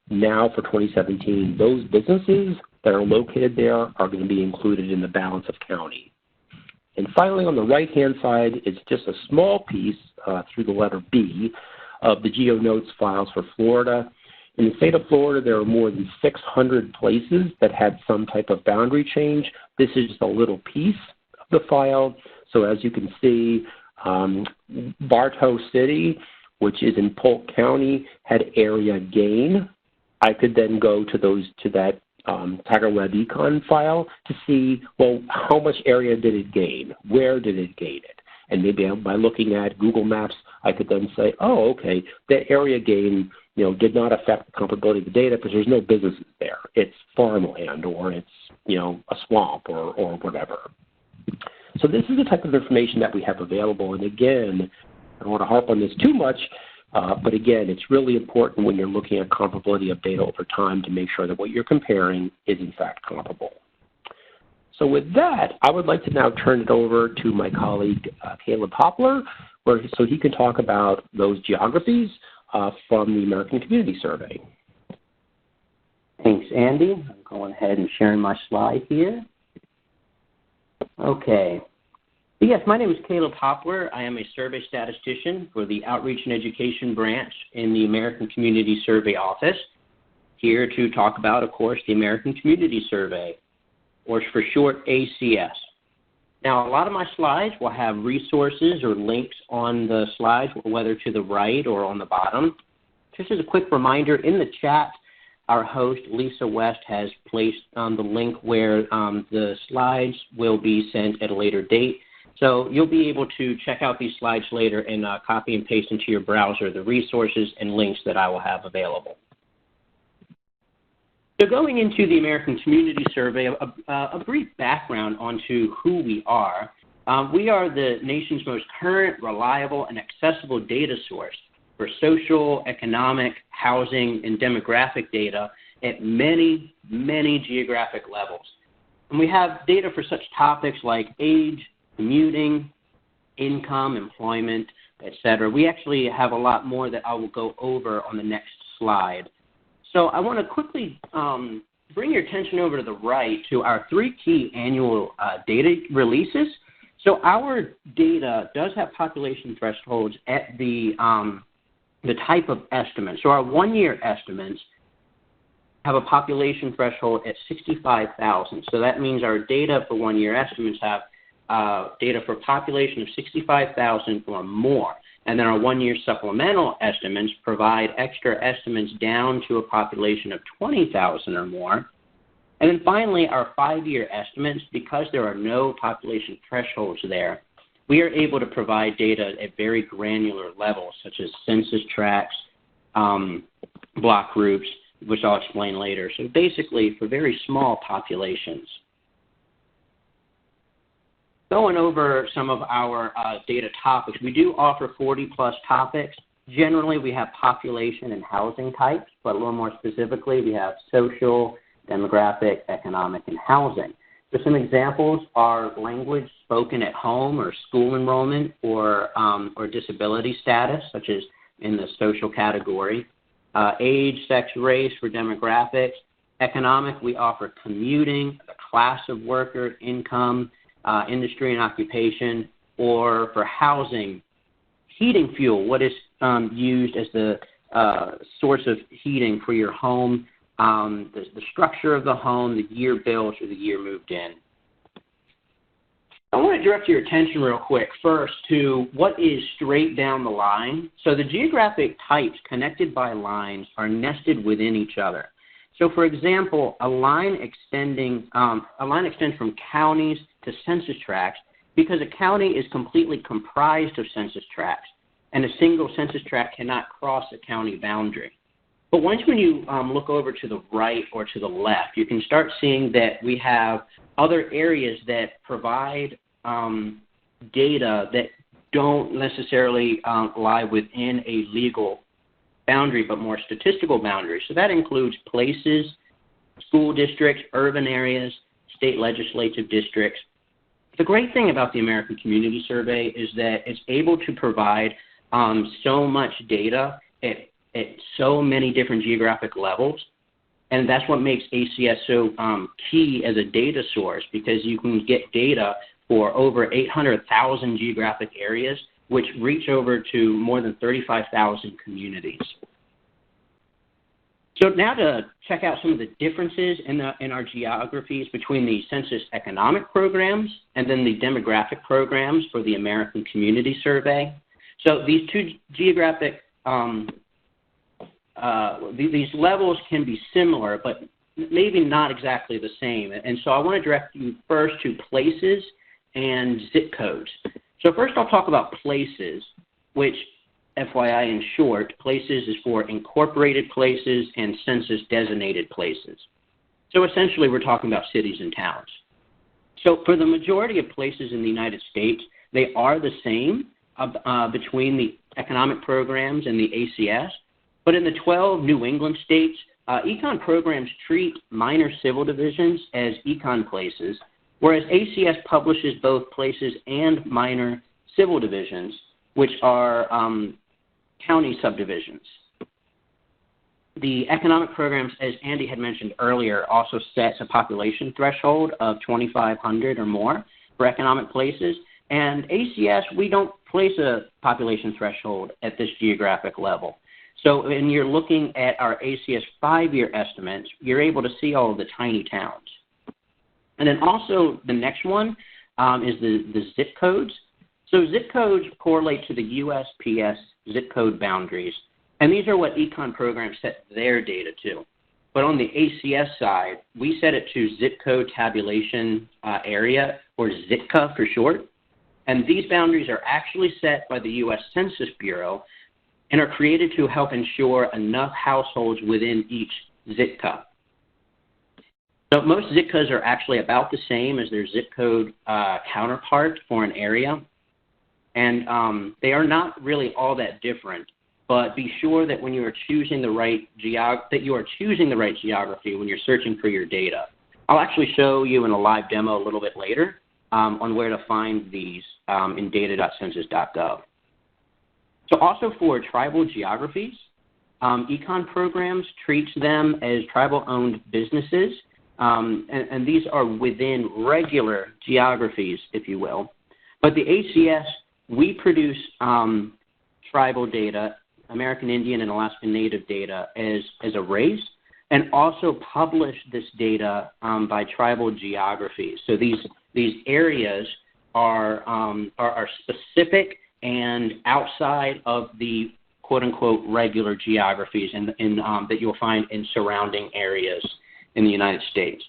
Now for 2017, those businesses that are located there are going to be included in the balance of county. And finally, on the right-hand side is just a small piece through the letter B of the GeoNotes files for Florida. In the state of Florida, there are more than 600 places that had some type of boundary change. This is just a little piece of the file. So as you can see, Bartow City, which is in Polk County, had area gain. I could then go to that Tiger Web Econ file to see, well, how much area did it gain? Where did it gain it? And maybe by looking at Google Maps, I could then say, oh, okay, that area gain, did not affect the comparability of the data because there's no businesses there. It's farmland or it's, a swamp or whatever. So this is the type of information that we have available. And again, I don't want to harp on this too much, but again, it's really important when you're looking at comparability of data over time to make sure that what you're comparing is in fact comparable. So with that, I would like to now turn it over to my colleague, Caleb Hopler, so he can talk about those geographies from the American Community Survey. Thanks, Andy. I'm going ahead and sharing my slide here. Okay. Yes, my name is Caleb Hopler. I am a survey statistician for the Outreach and Education branch in the American Community Survey Office, here to talk about, of course, the American Community Survey, or for short, ACS. Now, a lot of my slides will have resources or links on the slides, whether to the right or on the bottom. Just as a quick reminder, in the chat, our host, Lisa West, has placed the link where the slides will be sent at a later date. So you'll be able to check out these slides later and copy and paste into your browser the resources and links that I will have available. So going into the American Community Survey, a brief background onto who we are. We are the nation's most current, reliable, and accessible data source for social, economic, housing, and demographic data at many, many geographic levels. And we have data for such topics like age, commuting, income, employment, etc. We actually have a lot more that I will go over on the next slide. So I want to quickly bring your attention over to the right to our 3 key annual data releases. So our data does have population thresholds at the type of estimate. So our 1-year estimates have a population threshold at 65,000. So that means our data for 1-year estimates have data for population of 65,000 or more. And then our 1-year supplemental estimates provide extra estimates down to a population of 20,000 or more. And then finally, our 5-year estimates, because there are no population thresholds there, we are able to provide data at very granular levels, such as census tracts, block groups, which I'll explain later. So basically, for very small populations. Going over some of our data topics, we do offer 40-plus topics. Generally, we have population and housing types, but a little more specifically, we have social, demographic, economic, and housing. So some examples are language spoken at home or school enrollment or disability status, such as in the social category. Age, sex, race for demographics. Economic, we offer commuting, the class of worker, income, industry and occupation, or for housing, heating fuel, what is used as the source of heating for your home, the structure of the home, the year built, or the year moved in. I want to direct your attention real quick first to what is straight down the line. So the geographic types connected by lines are nested within each other. So for example, a line extends from counties to census tracts because a county is completely comprised of census tracts, and a single census tract cannot cross a county boundary. But once when you look over to the right or to the left, you can start seeing that we have other areas that provide data that don't necessarily lie within a legal boundary, but more statistical boundaries. So that includes places, school districts, urban areas, state legislative districts. The great thing about the American Community Survey is that it's able to provide so much data at so many different geographic levels, and that's what makes ACS so key as a data source, because you can get data for over 800,000 geographic areas, which reach over to more than 35,000 communities. So now to check out some of the differences in our geographies between the census economic programs and then the demographic programs for the American Community Survey. So these two geographic these levels can be similar, but maybe not exactly the same. And so I want to direct you first to places and zip codes. So first I'll talk about places, which, FYI in short, places is for incorporated places and census-designated places. So essentially we're talking about cities and towns. So for the majority of places in the United States, they are the same between the economic programs and the ACS. But in the 12 New England states, econ programs treat minor civil divisions as econ places, whereas ACS publishes both places and minor civil divisions, which are county subdivisions. The economic programs, as Andy had mentioned earlier, also sets a population threshold of 2,500 or more for economic places. And ACS, we don't place a population threshold at this geographic level. So when you're looking at our ACS 5-year estimates, you're able to see all of the tiny towns. And then also the next one is the zip codes. So zip codes correlate to the USPS zip code boundaries, and these are what econ programs set their data to. But on the ACS side, we set it to zip code tabulation area, or ZIPCA for short, and these boundaries are actually set by the U.S. Census Bureau and are created to help ensure enough households within each ZIPCA. So most ZIPCAs are actually about the same as their zip code counterpart for an area, and they are not really all that different. But be sure that when you are choosing the right geography when you're searching for your data. I'll actually show you in a live demo a little bit later on where to find these in data.census.gov. So also for tribal geographies, econ programs treats them as tribal-owned businesses, and these are within regular geographies, if you will. But the ACS, we produce tribal data, American Indian and Alaskan Native data as a race, and also publish this data by tribal geographies. So these areas are specific and outside of the quote-unquote regular geographies that you'll find in surrounding areas in the United States.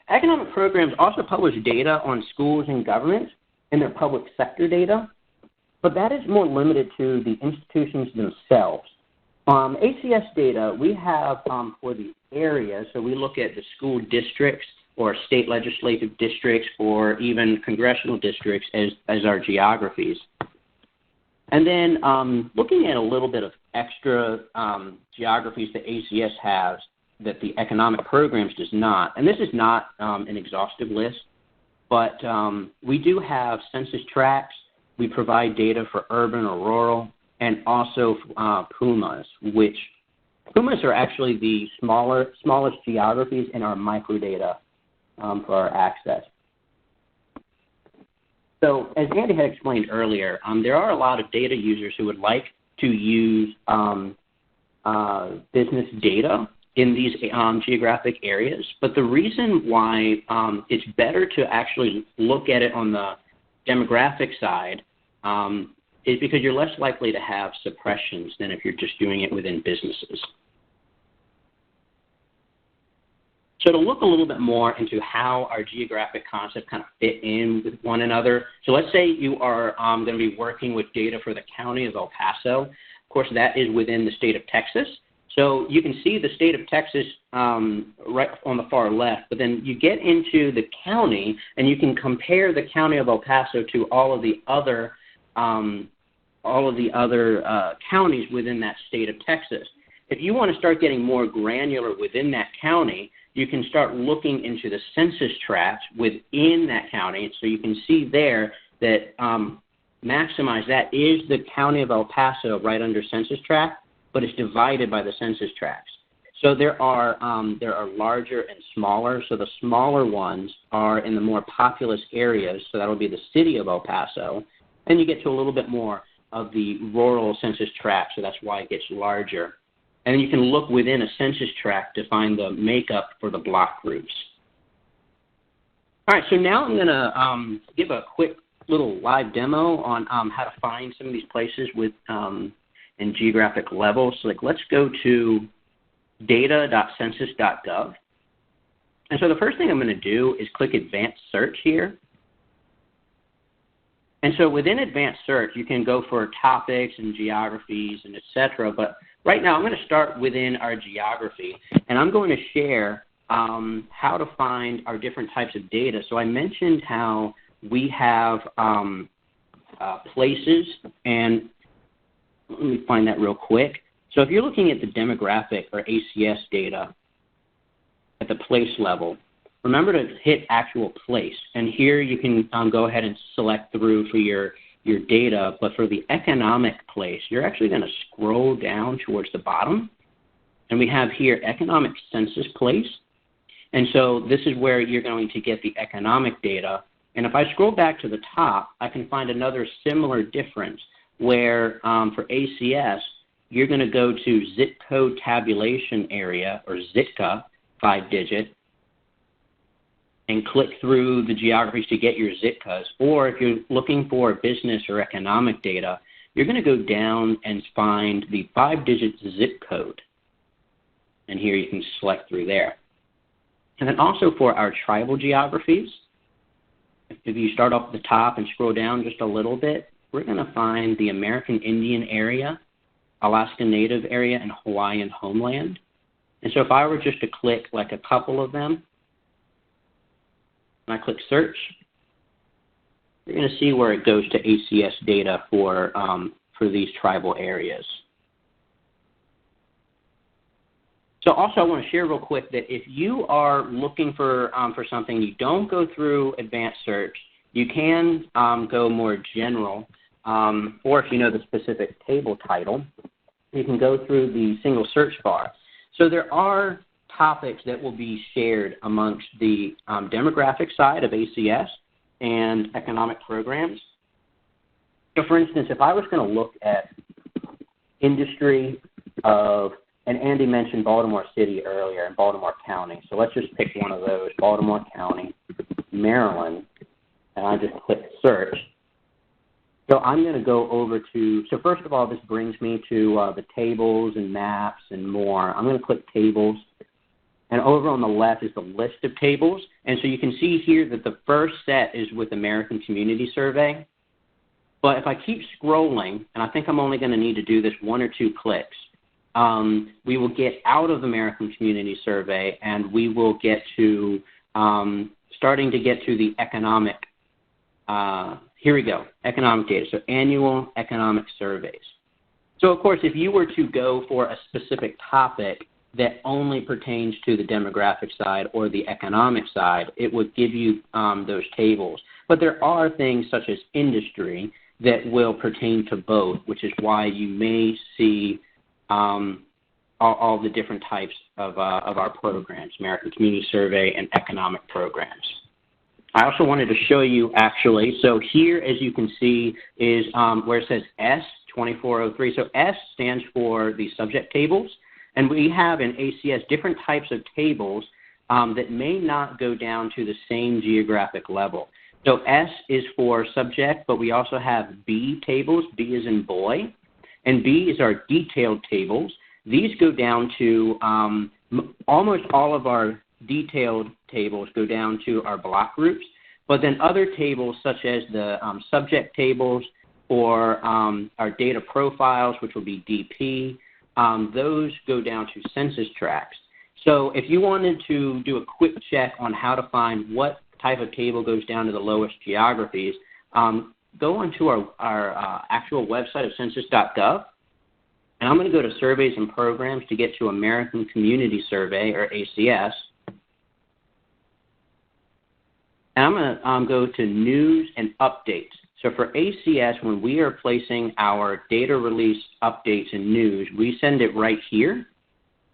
Economic programs also publish data on schools and governments and their public sector data, but that is more limited to the institutions themselves. ACS data we have for the area, so we look at the school districts or state legislative districts or even congressional districts as our geographies. And then looking at a little bit of extra geographies that ACS has that the economic programs does not, and this is not an exhaustive list, but we do have census tracts. We provide data for urban or rural, and also PUMAs, which PUMAs are actually the smallest geographies in our microdata for our access. So as Andy had explained earlier, there are a lot of data users who would like to use business data in these geographic areas, but the reason why it's better to actually look at it on the demographic side is because you're less likely to have suppressions than if you're just doing it within businesses. So to look a little bit more into how our geographic concepts kind of fit in with one another, so let's say you are going to be working with data for the county of El Paso. Of course, that is within the state of Texas. So you can see the state of Texas right on the far left, but then you get into the county, and you can compare the county of El Paso to all of the other counties within that state of Texas. If you want to start getting more granular within that county, you can start looking into the census tracts within that county. So you can see there that maximize that is the county of El Paso right under census tract, but it's divided by the census tracts. So there are larger and smaller. So the smaller ones are in the more populous areas. So that will be the city of El Paso. And you get to a little bit more of the rural census tract. So that's why it gets larger. And then you can look within a census tract to find the makeup for the block groups. All right, so now I'm going to give a quick little live demo on how to find some of these places with in geographic levels. So let's go to data.census.gov. And so the first thing I'm going to do is click Advanced Search here. And so within Advanced Search, you can go for topics and geographies and et cetera. But right now, I'm going to start within our geography, and I'm going to share how to find our different types of data. So I mentioned how we have places, and let me find that real quick. So if you're looking at the demographic or ACS data at the place level, remember to hit actual place. And here you can go ahead and select through for your data, but for the economic place, you're actually going to scroll down towards the bottom. And we have here economic census place. And so this is where you're going to get the economic data. And if I scroll back to the top, I can find another similar difference where for ACS, you're going to go to zip code tabulation area, or ZITCA, 5-digit, and click through the geographies to get your ZITCAs. Or if you're looking for business or economic data, you're going to go down and find the 5-digit zip code. And here you can select through there. And then also for our tribal geographies, if you start off at the top and scroll down just a little bit, we're going to find the American Indian area, Alaska Native area, and Hawaiian homeland. And so if I were just to click like a couple of them, and I click search, you're going to see where it goes to ACS data for these tribal areas. So also I want to share real quick that if you are looking for something, you don't go through advanced search. You can go more general. or if you know the specific table title, you can go through the single search bar. So there are topics that will be shared amongst the demographic side of ACS and economic programs. So for instance, if I was going to look at industry of, and Andy mentioned Baltimore City earlier and Baltimore County. So let's just pick one of those, Baltimore County, Maryland, and I just click search. So I'm going to go over to, so first of all, this brings me to the tables and maps and more. I'm going to click tables. And over on the left is the list of tables. And so you can see here that the first set is with American Community Survey. But if I keep scrolling, and I think I'm only going to need to do this 1 or 2 clicks, we will get out of American Community Survey, and we will get to, starting to get to the economic, here we go, economic data, so annual economic surveys. So, of course, if you were to go for a specific topic that only pertains to the demographic side or the economic side, it would give you those tables. But there are things such as industry that will pertain to both, which is why you may see all the different types of our programs, American Community Survey and economic programs. I also wanted to show you actually, so here as you can see is where it says S2403. So S stands for the subject tables, and we have in ACS different types of tables that may not go down to the same geographic level. So S is for subject, but we also have B tables, B as in boy, and B is our detailed tables. These go down to almost all of our detailed tables go down to our block groups, but then other tables such as the subject tables or our data profiles, which will be DP, those go down to census tracts. So if you wanted to do a quick check on how to find what type of table goes down to the lowest geographies, go onto our actual website of census.gov, and I'm going to go to Surveys and Programs to get to American Community Survey, or ACS. And I'm going to go to News and Updates. So for ACS, when we are placing our data release updates and news, we send it right here,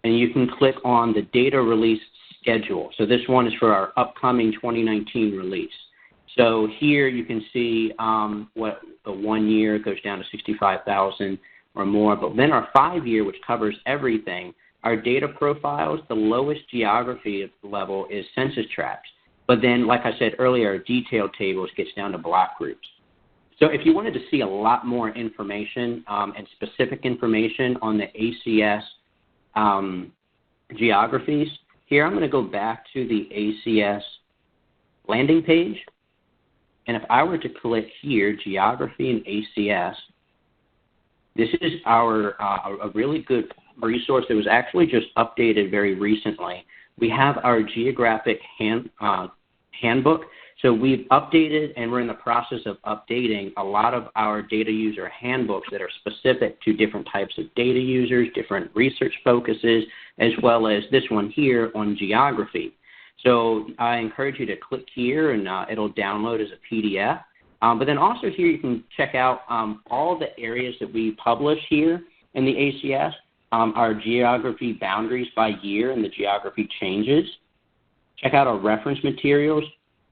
and you can click on the data release schedule. So this one is for our upcoming 2019 release. So here you can see what the 1 year goes down to 65,000 or more, but then our 5 year, which covers everything, our data profiles, the lowest geography level is census tracts. But then, like I said earlier, our detailed tables gets down to block groups. So if you wanted to see a lot more information and specific information on the ACS geographies, here I'm going to go back to the ACS landing page. And if I were to click here, Geography and ACS, this is our a really good resource that was actually just updated very recently. We have our Geographic handbook. So we've updated, and we're in the process of updating a lot of our data user handbooks that are specific to different types of data users, different research focuses, as well as this one here on geography. So I encourage you to click here, and it'll download as a PDF. But then also here you can check out all the areas that we publish here in the ACS, our geography boundaries by year and the geography changes. Check out our reference materials.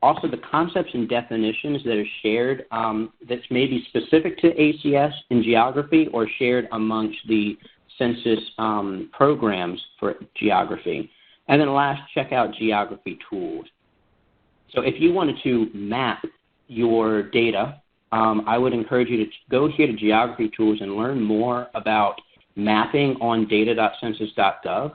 Also, the concepts and definitions that are shared that's maybe specific to ACS in geography or shared amongst the census programs for geography. And then last, check out geography tools. So if you wanted to map your data, I would encourage you to go here to geography tools and learn more about mapping on data.census.gov.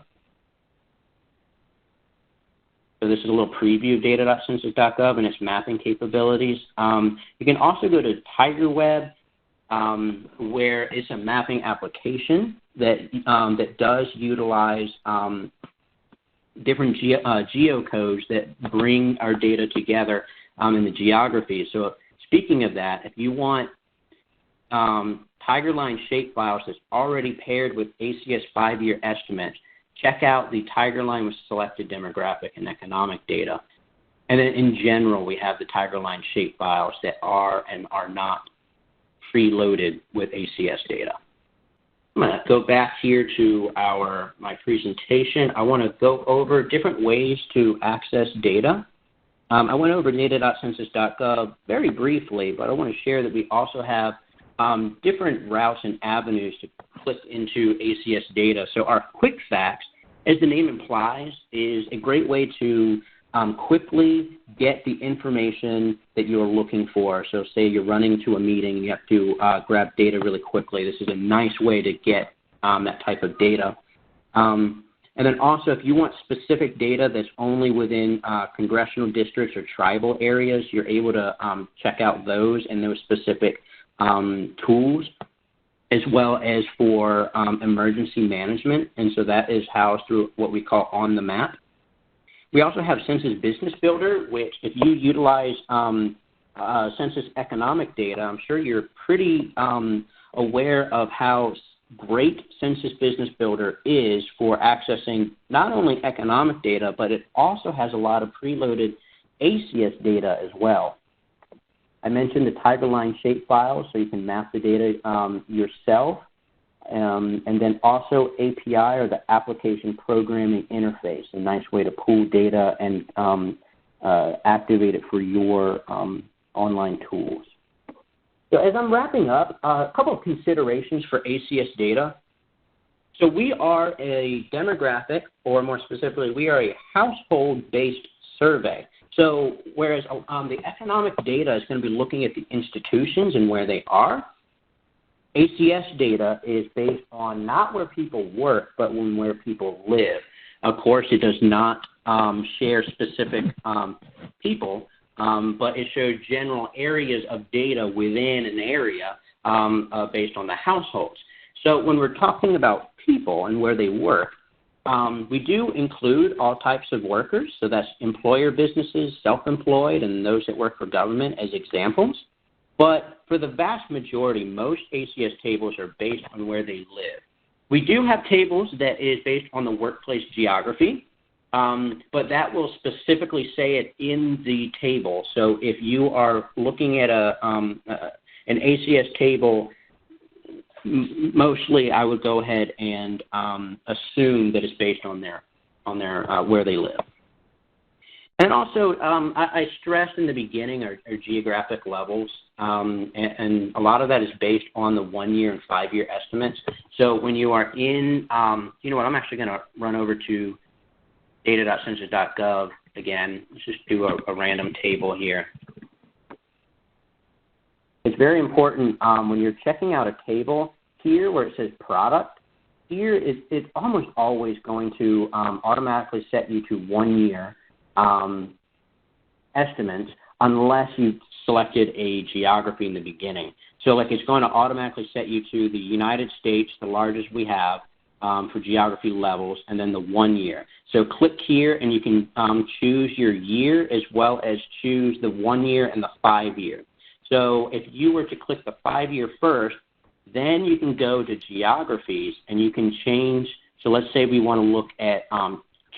So this is a little preview of data.census.gov and its mapping capabilities. You can also go to TigerWeb, where it's a mapping application that does utilize different geocodes that bring our data together in the geography. So speaking of that, if you want Tigerline shapefiles that's already paired with ACS 5-year estimates, check out the Tigerline with selected demographic and economic data. And then in general, we have the Tigerline shapefiles that are and are not preloaded with ACS data. I'm going to go back here to my presentation. I want to go over different ways to access data. I went over data.census.gov very briefly, but I want to share that we also have different routes and avenues to click into ACS data. So our quick facts, as the name implies, is a great way to quickly get the information that you're looking for. So say you're running to a meeting and you have to grab data really quickly. This is a nice way to get that type of data. And then also, if you want specific data that's only within congressional districts or tribal areas, you're able to check out those and those specific tools, as well as for emergency management. And so that is housed through what we call On the Map. We also have Census Business Builder, which if you utilize census economic data, I'm sure you're pretty aware of how great Census Business Builder is for accessing not only economic data, but it also has a lot of preloaded ACS data as well. I mentioned the tiger line shape files, so you can map the data yourself. And then also API, or the Application Programming Interface, a nice way to pull data and activate it for your online tools. So as I'm wrapping up, a couple of considerations for ACS data. So we are a demographic, or more specifically, we are a household-based survey. So whereas the economic data is going to be looking at the institutions and where they are, ACS data is based on not where people work, but on where people live. Of course, it does not share specific people, but it shows general areas of data within an area based on the households. So when we're talking about people and where they work, we do include all types of workers, so that's employer businesses, self-employed, and those that work for government as examples. But for the vast majority, most ACS tables are based on where they live. We do have tables that is based on the workplace geography, but that will specifically say it in the table. So if you are looking at an ACS table, mostly I would go ahead and assume that it's based on their where they live. And also, I stressed in the beginning our geographic levels, and a lot of that is based on the 1-year and 5-year estimates. So when you are in, you know what, I'm actually going to run over to data.census.gov again. Let's just do a random table here. It's very important when you're checking out a table here where it says product, here it's almost always going to automatically set you to 1 year estimates unless you selected a geography in the beginning. So like it's going to automatically set you to the United States, the largest we have for geography levels, and then the 1 year. So click here and you can choose your year as well as choose the 1 year and the 5 year. So if you were to click the 5 year first, then you can go to geographies and you can change. So let's say we want to look at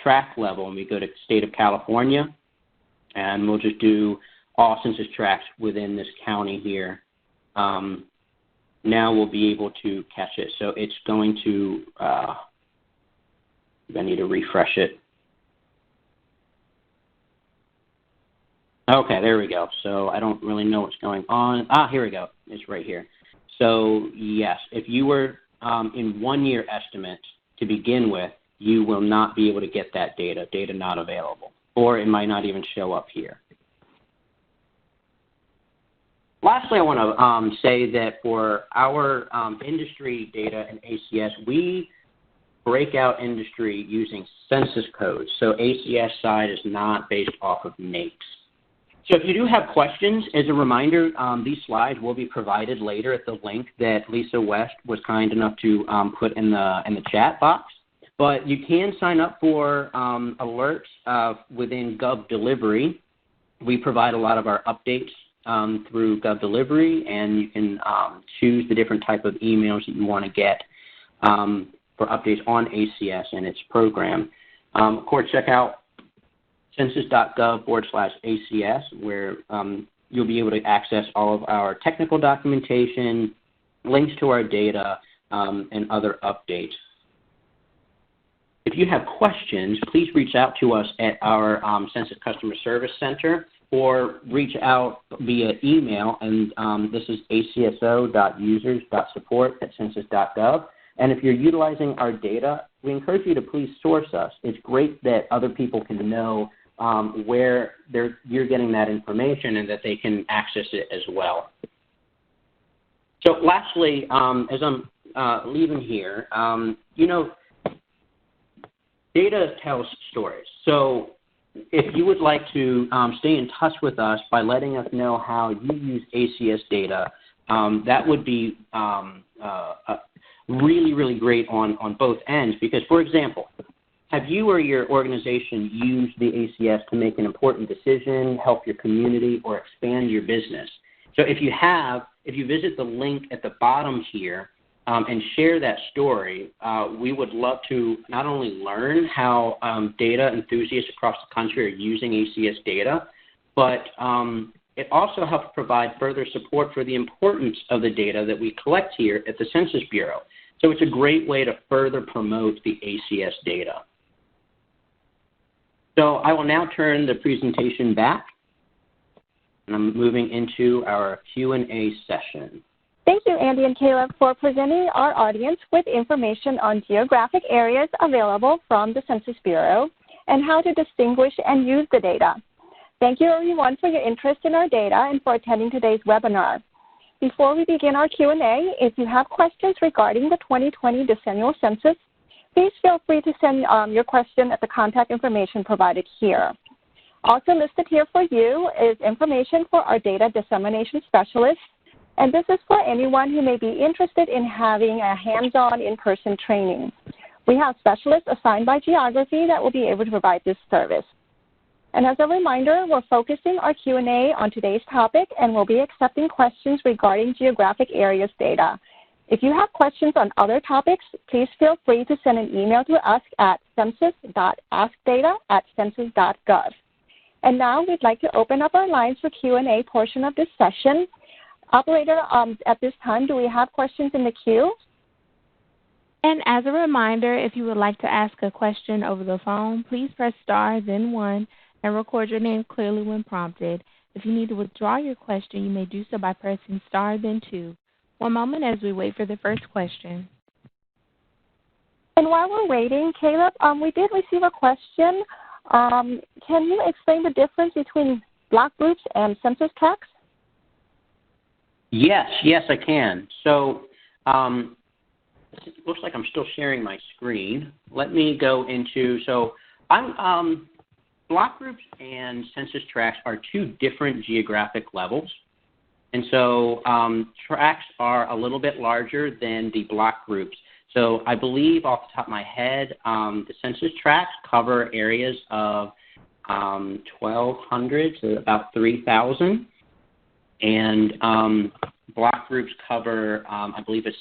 tract level, and we go to state of California, and we'll just do all census tracts within this county here. Now we'll be able to catch it. So it's going to, I need to refresh it. Okay, there we go. So I don't really know what's going on. Here we go. It's right here. So yes, if you were in 1 year estimates to begin with, you will not be able to get that data not available, or it might not even show up here. Lastly, I want to say that for our industry data in ACS, we break out industry using census codes. So ACS side is not based off of NAICS. So if you do have questions, as a reminder, these slides will be provided later at the link that Lisa West was kind enough to put in the chat box. But you can sign up for alerts within Gov Delivery. We provide a lot of our updates through Gov Delivery, and you can choose the different type of emails that you want to get for updates on ACS and its program. Of course, check out census.gov/ACS, where you'll be able to access all of our technical documentation, links to our data, and other updates. If you have questions, please reach out to us at our Census Customer Service Center, or reach out via email, and this is acso.users.support@census.gov. And if you're utilizing our data, we encourage you to please source us. It's great that other people can know where you're getting that information and that they can access it as well. So lastly, as I'm leaving here, data tells stories. So if you would like to stay in touch with us by letting us know how you use ACS data, that would be really, really great on both ends. Because, for example, have you or your organization used the ACS to make an important decision, help your community, or expand your business? So if you have, if you visit the link at the bottom here and share that story, we would love to not only learn how data enthusiasts across the country are using ACS data, but it also helps provide further support for the importance of the data that we collect here at the Census Bureau. So it's a great way to further promote the ACS data. So I will now turn the presentation back, and I'm moving into our Q&A session. Thank you, Andy and Caleb, for presenting our audience with information on geographic areas available from the Census Bureau and how to distinguish and use the data. Thank you, everyone, for your interest in our data and for attending today's webinar. Before we begin our Q&A, if you have questions regarding the 2020 decennial census, please feel free to send your question at the contact information provided here. Also listed here for you is information for our data dissemination specialists, and this is for anyone who may be interested in having a hands-on in-person training. We have specialists assigned by geography that will be able to provide this service. And as a reminder, we're focusing our Q&A on today's topic, and we'll be accepting questions regarding geographic areas data. If you have questions on other topics, please feel free to send an email to us at census.askdata@census.gov. And now we'd like to open up our lines for Q&A portion of this session. Operator, at this time, do we have questions in the queue? And as a reminder, if you would like to ask a question over the phone, please press star, then 1, and record your name clearly when prompted. If you need to withdraw your question, you may do so by pressing star, then 2. One moment as we wait for the first question. And while we're waiting, Caleb, we did receive a question. Can you explain the difference between block groups and census tracts? Yes, I can. So it looks like I'm still sharing my screen. Let me go into, block groups and census tracts are two different geographic levels. And so tracts are a little bit larger than the block groups. So I believe off the top of my head, the census tracts cover areas of 1,200 to about 3,000. And block groups cover, I believe it's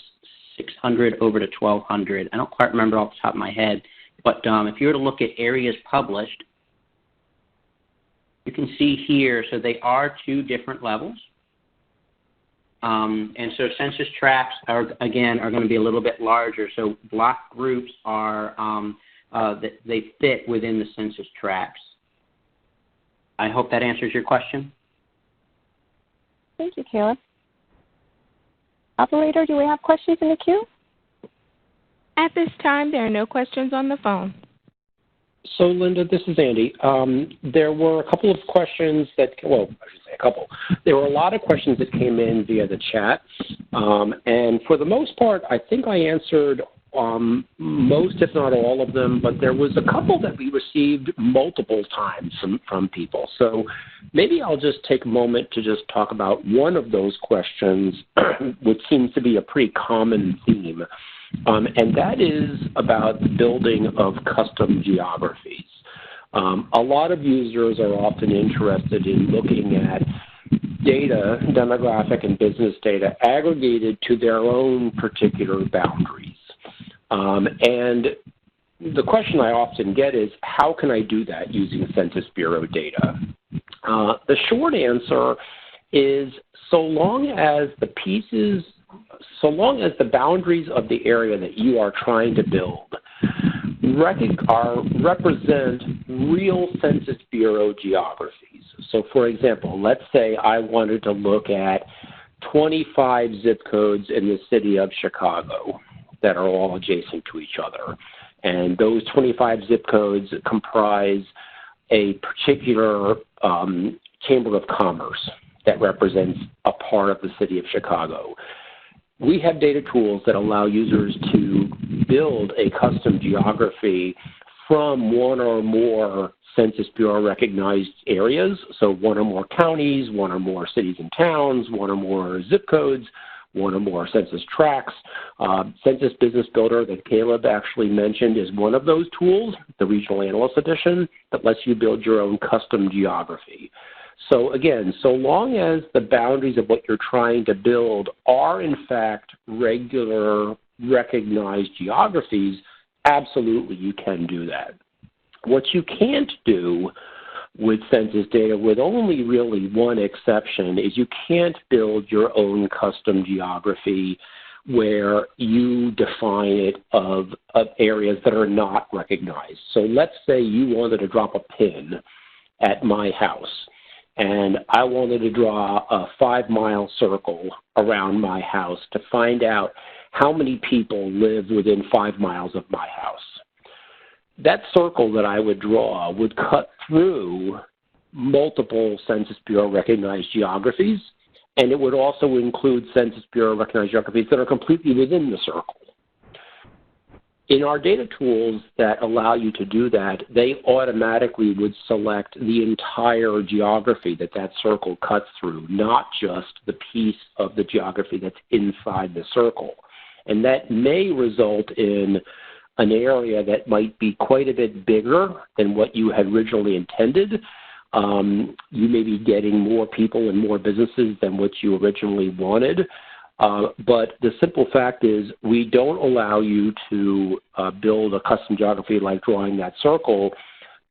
600 over to 1,200. I don't quite remember off the top of my head. But if you were to look at areas published, you can see here, so they are two different levels. And so census tracts are going to be a little bit larger. So block groups are, they fit within the census tracts. I hope that answers your question. Thank you, Caleb. Operator, do we have questions in the queue? At this time, there are no questions on the phone. So, Linda, this is Andy. There were a couple of questions that, well, I should say a couple. There were a lot of questions that came in via the chat. And for the most part, I think I answered most, if not all of them, but there was a couple that we received multiple times from people. So maybe I'll just take a moment to just talk about one of those questions, which seems to be a pretty common theme. And that is about the building of custom geographies. A lot of users are often interested in looking at data, demographic and business data, aggregated to their own particular boundaries. And the question I often get is, how can I do that using Census Bureau data? The short answer is so long as the boundaries of the area that you are trying to build represent real Census Bureau geographies. So, for example, let's say I wanted to look at 25 zip codes in the city of Chicago that are all adjacent to each other. And those 25 zip codes comprise a particular Chamber of Commerce that represents a part of the city of Chicago. We have data tools that allow users to build a custom geography from one or more Census Bureau recognized areas, so one or more counties, one or more cities and towns, one or more zip codes, one or more census tracts. Census Business Builder that Caleb actually mentioned is one of those tools, the Regional Analyst Edition, that lets you build your own custom geography. So again, so long as the boundaries of what you're trying to build are in fact regular recognized geographies, absolutely you can do that. What you can't do with census data, with only really one exception, is you can't build your own custom geography where you define it of areas that are not recognized. So let's say you wanted to drop a pin at my house, and I wanted to draw a 5-mile circle around my house to find out how many people live within 5 miles of my house. That circle that I would draw would cut through multiple Census Bureau recognized geographies, and it would also include Census Bureau recognized geographies that are completely within the circle. In our data tools that allow you to do that, they automatically would select the entire geography that that circle cuts through, not just the piece of the geography that's inside the circle. And that may result in an area that might be quite a bit bigger than what you had originally intended. You may be getting more people and more businesses than what you originally wanted. But the simple fact is we don't allow you to build a custom geography like drawing that circle,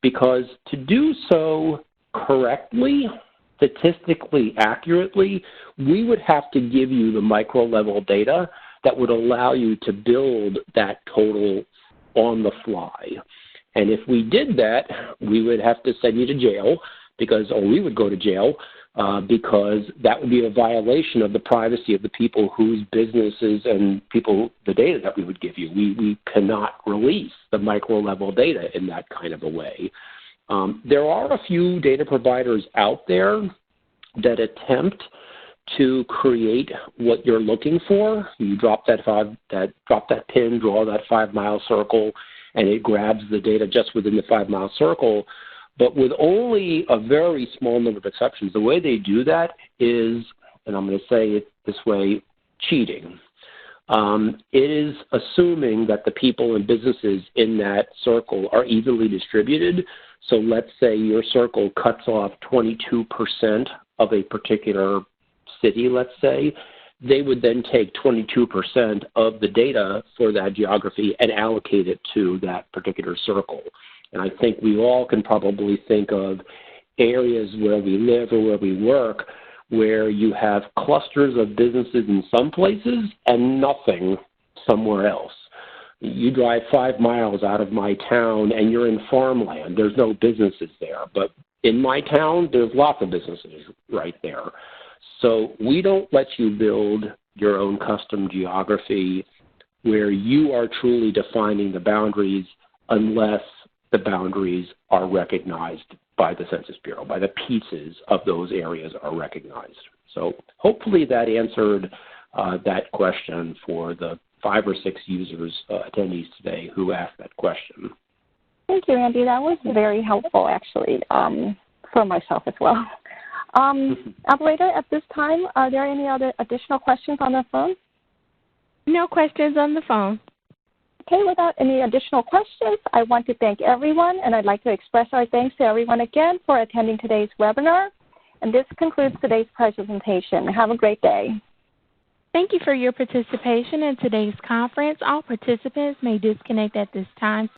because to do so correctly, statistically accurately, we would have to give you the micro-level data that would allow you to build that total on the fly. And if we did that, we would have to send you to jail, or we would go to jail, because that would be a violation of the privacy of the people whose businesses and the data that we would give you. We cannot release the micro-level data in that kind of a way. There are a few data providers out there that attempt to create what you're looking for. You drop that pin, draw that 5-mile circle, and it grabs the data just within the 5-mile circle. But with only a very small number of exceptions, the way they do that is, and I'm going to say it this way, cheating. It is assuming that the people and businesses in that circle are evenly distributed. So let's say your circle cuts off 22% of a particular city, let's say. They would then take 22% of the data for that geography and allocate it to that particular circle. And I think we all can probably think of areas where we live or where we work where you have clusters of businesses in some places and nothing somewhere else. You drive 5 miles out of my town and you're in farmland. There's no businesses there. But in my town, there's lots of businesses right there. So we don't let you build your own custom geography where you are truly defining the boundaries unless the boundaries are recognized by the Census Bureau, by the pieces of those areas are recognized. So hopefully that answered that question for the 5 or 6 users, attendees today who asked that question. Thank you, Andy. That was very helpful, actually, for myself as well. Operator, at this time, are there any other additional questions on the phone? No questions on the phone. Okay, without any additional questions, I want to thank everyone, and I'd like to express our thanks to everyone again for attending today's webinar. And this concludes today's presentation. Have a great day. Thank you for your participation in today's conference. All participants may disconnect at this time.